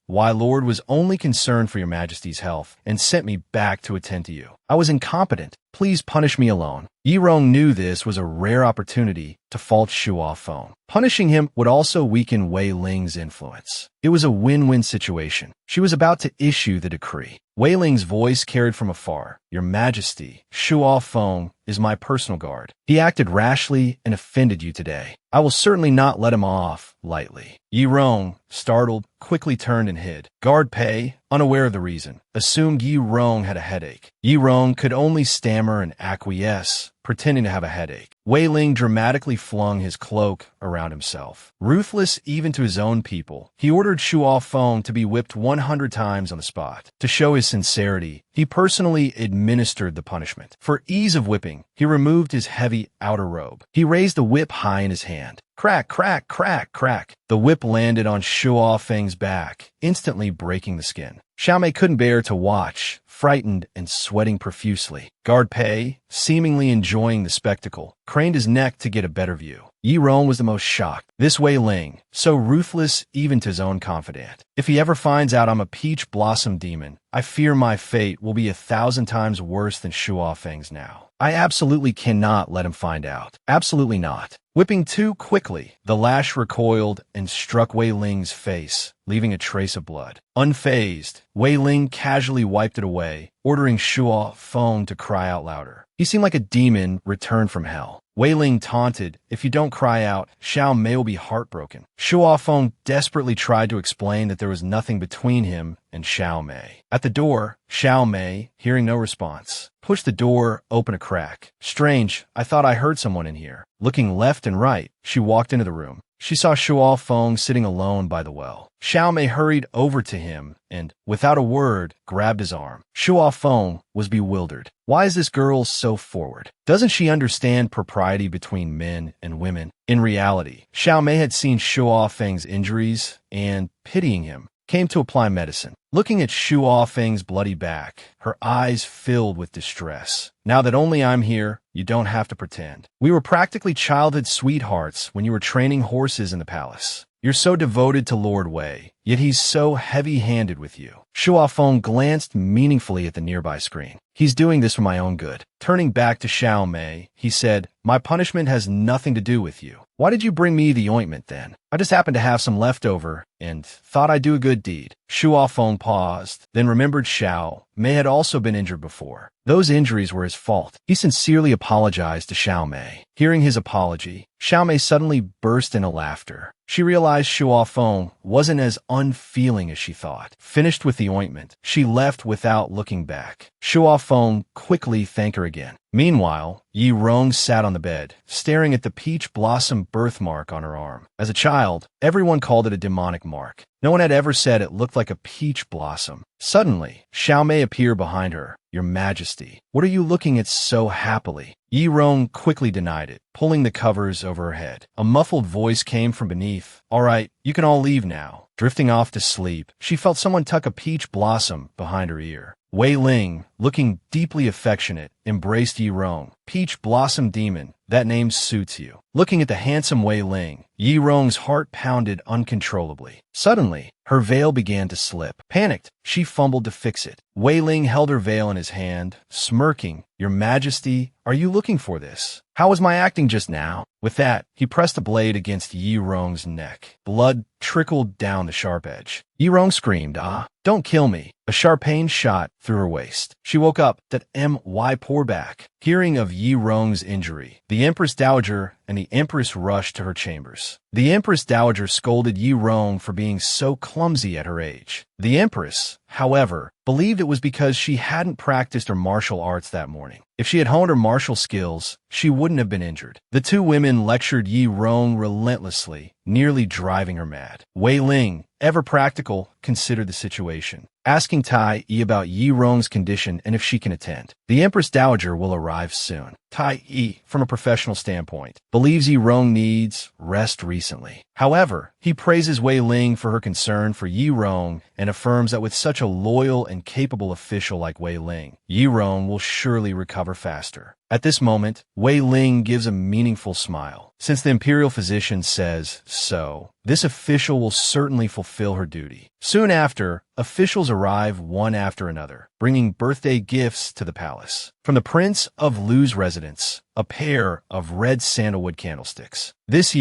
A: Why, Lord was only concerned for your majesty's health and sent me back to attend to you. I was incompetent. Please punish me alone. Yi Rong knew this was a rare opportunity to fault Shuo Feng. Punishing him would also weaken Wei Ling's influence. It was a win-win situation. She was about to issue the decree. Wei Ling's voice carried from afar. Your Majesty, Shuo Feng is my personal guard. He acted rashly and offended you today. I will certainly not let him off lightly. Yi Rong, startled, quickly turned and hid. Guard Pei, unaware of the reason, assumed Yi Rong had a headache. Yi Rong could only stammer and acquiesce, pretending to have a headache. Wei Ling dramatically flung his cloak around himself. Ruthless even to his own people, he ordered Shuo Feng to be whipped 100 times on the spot. To show his sincerity, he personally administered the punishment. For ease of whipping, he removed his heavy outer robe. He raised the whip high in his hand. Crack, crack, crack, crack. The whip landed on Shuo Feng's back, instantly breaking the skin. Xiao Mei couldn't bear to watch, frightened and sweating profusely. Guard Pei, seemingly enjoying the spectacle, craned his neck to get a better view. Yi Rong was the most shocked. This Wei Ling, so ruthless even to his own confidant. If he ever finds out I'm a peach blossom demon, I fear my fate will be 1,000 times worse than Shuo Feng's now. I absolutely cannot let him find out. Absolutely not. Whipping too quickly, the lash recoiled and struck Wei Ling's face, leaving a trace of blood. Unfazed, Wei Ling casually wiped it away, ordering Shuo Feng to cry out louder. He seemed like a demon returned from hell. Wei Ling taunted, if you don't cry out, Xiao Mei will be heartbroken. Shuo Feng desperately tried to explain that there was nothing between him and Xiao Mei. At the door, Xiao Mei, hearing no response, pushed the door open a crack. Strange, I thought I heard someone in here. Looking left and right, she walked into the room. She saw Shuo Feng sitting alone by the well. Xiao Mei hurried over to him and, without a word, grabbed his arm. Shuo Feng was bewildered. Why is this girl so forward? Doesn't she understand propriety between men and women? In reality, Xiao Mei had seen Shuo Feng's injuries and, pitying him, came to apply medicine. Looking at Shuo Feng's bloody back, her eyes filled with distress. Now that only I'm here, you don't have to pretend. We were practically childhood sweethearts when you were training horses in the palace. You're so devoted to Lord Wei, yet he's so heavy-handed with you. Shuo Feng glanced meaningfully at the nearby screen. He's doing this for my own good. Turning back to Xiao Mei, he said, my punishment has nothing to do with you. Why did you bring me the ointment then? I just happened to have some left over and thought I'd do a good deed. Shuo Feng paused, then remembered Xiao Mei had also been injured before. Those injuries were his fault. He sincerely apologized to Xiao Mei. Hearing his apology, Xiao Mei suddenly burst into laughter. She realized Shuo Feng wasn't as unfeeling as she thought. Finished with the ointment, she left without looking back. Shuo Feng quickly thanked her again. Meanwhile, Yi Rong sat on the bed, staring at the peach blossom birthmark on her arm. As a child, everyone called it a demonic mark. No one had ever said it looked like a peach blossom. Suddenly, Xiao Mei appeared behind her. Your Majesty, what are you looking at so happily? Yi Rong quickly denied it, pulling the covers over her head. A muffled voice came from beneath. All right, you can all leave now. Drifting off to sleep, she felt someone tuck a peach blossom behind her ear. Wei Ling, looking deeply affectionate, embraced Yi Rong. Peach Blossom Demon, that name suits you. Looking at the handsome Wei Ling, Yi Rong's heart pounded uncontrollably. Suddenly, her veil began to slip. Panicked, she fumbled to fix it. Wei Ling held her veil in his hand, smirking. Your Majesty, are you looking for this? How was my acting just now? With that, he pressed the blade against Yi Rong's neck. Blood trickled down the sharp edge. Yi Rong screamed, ah, don't kill me. A sharp pain shot through her waist. She woke up. That my poor back. Hearing of Yi Rong's injury, the Empress Dowager and the Empress rushed to her chambers. The Empress Dowager scolded Yi Rong for being so clumsy at her age. The Empress, however, believed it was because she hadn't practiced her martial arts that morning. If she had honed her martial skills, she wouldn't have been injured. The two women lectured Yi Rong relentlessly, nearly driving her mad. Wei Ling, ever practical, considered the situation, asking Tai Yi about Yi Rong's condition and if she can attend. The Empress Dowager will arrive soon. Tai Yi, from a professional standpoint, believes Yi Rong needs rest recently. However, he praises Wei Ling for her concern for Yi Rong and affirms that with such a loyal and capable official like Wei Ling, Yi Rong will surely recover faster. At this moment, Wei Ling gives a meaningful smile. Since the imperial physician says so, this official will certainly fulfill her duty. Soon after, officials arrive one after another, bringing birthday gifts to the palace. From the Prince of Lu's residence, a pair of red sandalwood candlesticks. This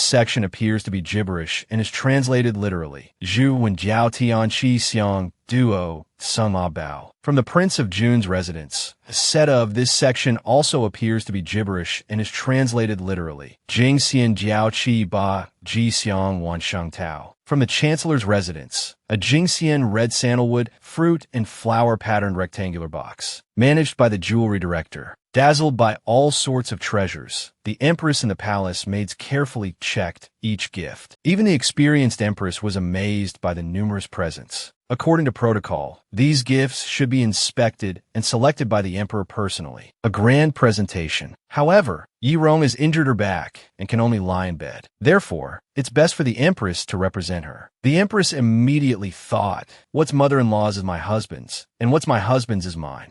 A: section appears to be gibberish and is translated literally. Zhu Wen Jiao Tian Qi Xiang Duo Sun La Bao. From the Prince of Jun's residence, this section also appears to be gibberish and is translated literally. Jing Xian Jiao Qi Ba Ji Xiang Wan Shang Tao. From the Chancellor's residence, a Jingxian red sandalwood, fruit, and flower-patterned rectangular box, managed by the jewelry director. Dazzled by all sorts of treasures, the Empress in the palace maids carefully checked each gift. Even the experienced Empress was amazed by the numerous presents. According to protocol, these gifts should be inspected and selected by the Emperor personally. A grand presentation. However, Yi Rong has injured her back and can only lie in bed. Therefore, it's best for the Empress to represent her. The Empress immediately thought, what's mother-in-law's is my husband's, and what's my husband's is mine.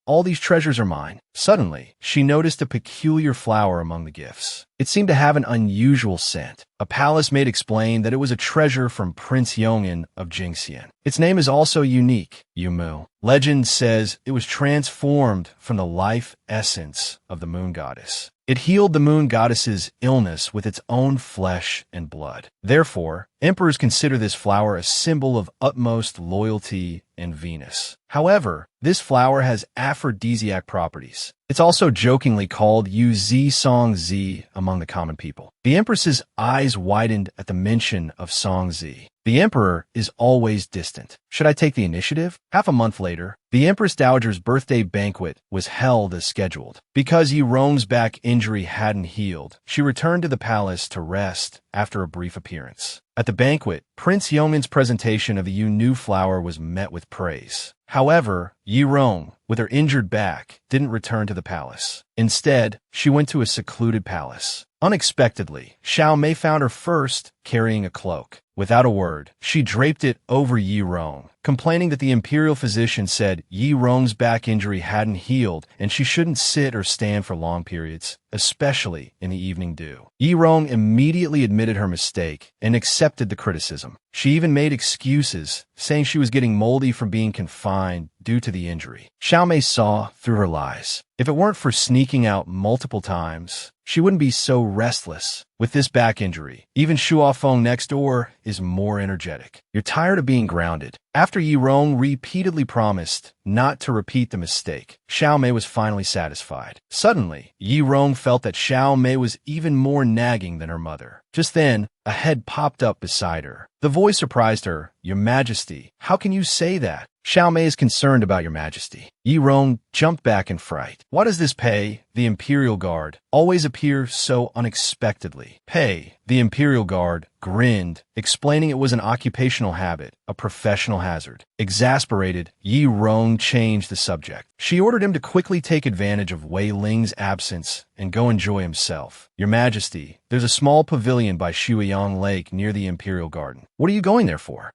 A: All these treasures are mine. Suddenly, she noticed a peculiar flower among the gifts. It seemed to have an unusual scent. A palace maid explained that it was a treasure from Prince Yongin of Jingxian. Its name is also unique, Yumu. Legend says it was transformed from the life essence of the moon goddess. It healed the moon goddess's illness with its own flesh and blood. Therefore, emperors consider this flower a symbol of utmost loyalty and Venus. However, this flower has aphrodisiac properties. It's also jokingly called Yu Zi Song Zi among the common people. The Empress's eyes widened at the mention of Song Zi. The Emperor is always distant. Should I take the initiative? Half a month later, the Empress Dowager's birthday banquet was held as scheduled. Because Yi Rong's back injury hadn't healed, she returned to the palace to rest after a brief appearance. At the banquet, Prince Yongmin's presentation of the Yu Nu flower was met with praise. However, Yi Rong, with her injured back, didn't return to the palace. Instead, she went to a secluded palace. Unexpectedly, Xiao Mei found her first, carrying a cloak. Without a word, she draped it over Yi Rong, complaining that the imperial physician said Yi Rong's back injury hadn't healed and she shouldn't sit or stand for long periods, especially in the evening dew. Yi Rong immediately admitted her mistake and accepted the criticism. She even made excuses, saying she was getting moldy from being confined due to the injury. Xiao Mei saw through her lies. If it weren't for sneaking out multiple times, she wouldn't be so restless. With this back injury, even Shuofeng next door is more energetic. You're tired of being grounded. After Yi Rong repeatedly promised not to repeat the mistake, Xiao Mei was finally satisfied. Suddenly, Yi Rong felt that Xiao Mei was even more nagging than her mother. Just then, a head popped up beside her. The voice surprised her. "Your Majesty, how can you say that? Xiao Mei is concerned about your Majesty." Yi Rong jumped back in fright. Why does this Pei, the Imperial Guard, always appear so unexpectedly? Pei, the Imperial Guard, grinned, explaining it was an occupational habit, a professional hazard. Exasperated, Yi Rong changed the subject. She ordered him to quickly take advantage of Wei Ling's absence and go enjoy himself. "Your Majesty, there's a small pavilion by Shuiyang Lake near the Imperial Garden. What are you going there for?"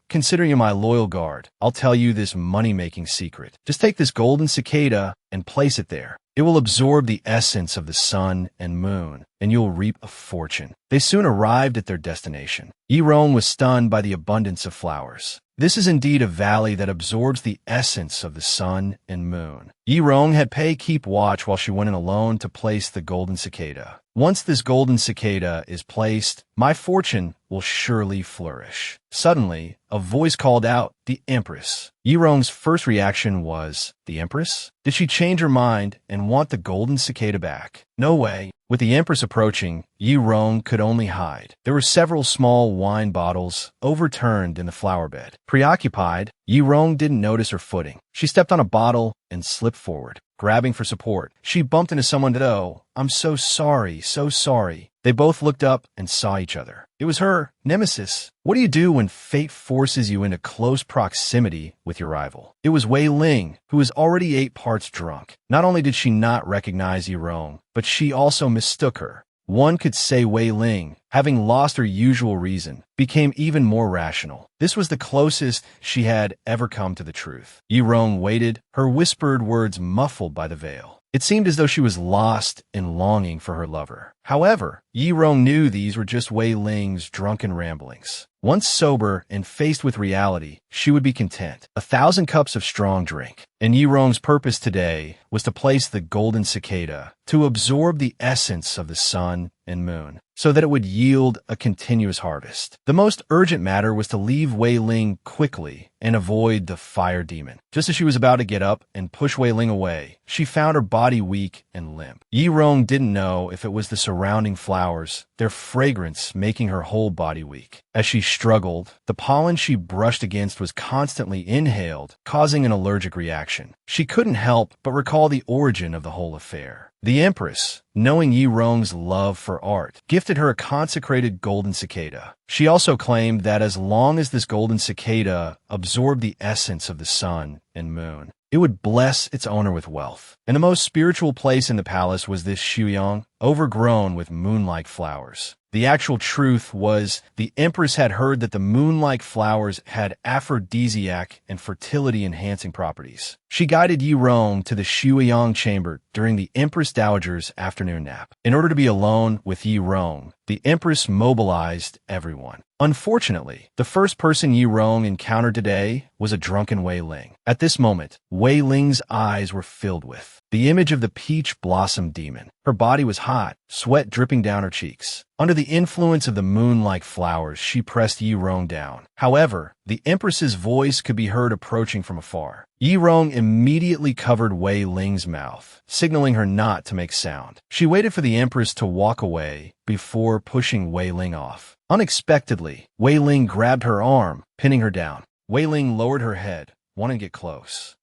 A: Considering you're my loyal guard, I'll tell you this money-making secret. Just take this golden cicada and place it there. It will absorb the essence of the sun and moon, and you'll reap a fortune. They soon arrived at their destination. Yi Rong was stunned by the abundance of flowers. This is indeed a valley that absorbs the essence of the sun and moon. Yi Rong had Pei keep watch while she went in alone to place the golden cicada. Once this golden cicada is placed, my fortune will surely flourish. Suddenly, a voice called out, "The Empress." Yi Rong's first reaction was, "The Empress? Did she change her mind and want the golden cicada back?" No way. With the Empress approaching, Yi Rong could only hide. There were several small wine bottles overturned in the flower bed. Preoccupied, Yi Rong didn't notice her footing. She stepped on a bottle and slipped forward. Grabbing for support, she bumped into someone. "Oh, I'm so sorry, so sorry." They both looked up and saw each other. It was her nemesis. What do you do when fate forces you into close proximity with your rival? It was Wei Ling, who was already 8 parts drunk. Not only did she not recognize Yi Rong, but she also mistook her. One could say Wei Ling, having lost her usual reason, became even more rational. This was the closest she had ever come to the truth. Yi Rong waited, her whispered words muffled by the veil. It seemed as though she was lost in longing for her lover. However, Yi Rong knew these were just Wei Ling's drunken ramblings. Once sober and faced with reality, she would be content. 1,000 cups of strong drink. And Yi Rong's purpose today was to place the golden cicada, to absorb the essence of the sun and moon, so that it would yield a continuous harvest. The most urgent matter was to leave Wei Ling quickly and avoid the fire demon. Just as she was about to get up and push Wei Ling away, she found her body weak and limp. Yi Rong didn't know if it was the surrounding flowers, their fragrance making her whole body weak. As she struggled, the pollen she brushed against was constantly inhaled, causing an allergic reaction. She couldn't help but recall the origin of the whole affair. The Empress, knowing Yi Rong's love for art, gifted her a consecrated golden cicada. She also claimed that as long as this golden cicada absorbed the essence of the sun and moon, it would bless its owner with wealth. And the most spiritual place in the palace was this Shuyang, overgrown with moon-like flowers. The actual truth was the Empress had heard that the moon-like flowers had aphrodisiac and fertility-enhancing properties. She guided Yi Rong to the Shuyang chamber during the Empress Dowager's afternoon nap. In order to be alone with Yi Rong, the Empress mobilized everyone. Unfortunately, the first person Yi Rong encountered today was a drunken Wei Ling. At this moment, Wei Ling's eyes were filled with the image of the peach blossom demon. Her body was hot, sweat dripping down her cheeks. Under the influence of the moon-like flowers, she pressed Yi Rong down. However, the Empress's voice could be heard approaching from afar. Yi Rong immediately covered Wei Ling's mouth, signaling her not to make sound. She waited for the Empress to walk away before pushing Wei Ling off. Unexpectedly, Wei Ling grabbed her arm, pinning her down. Wei Ling lowered her head, wanting to get close.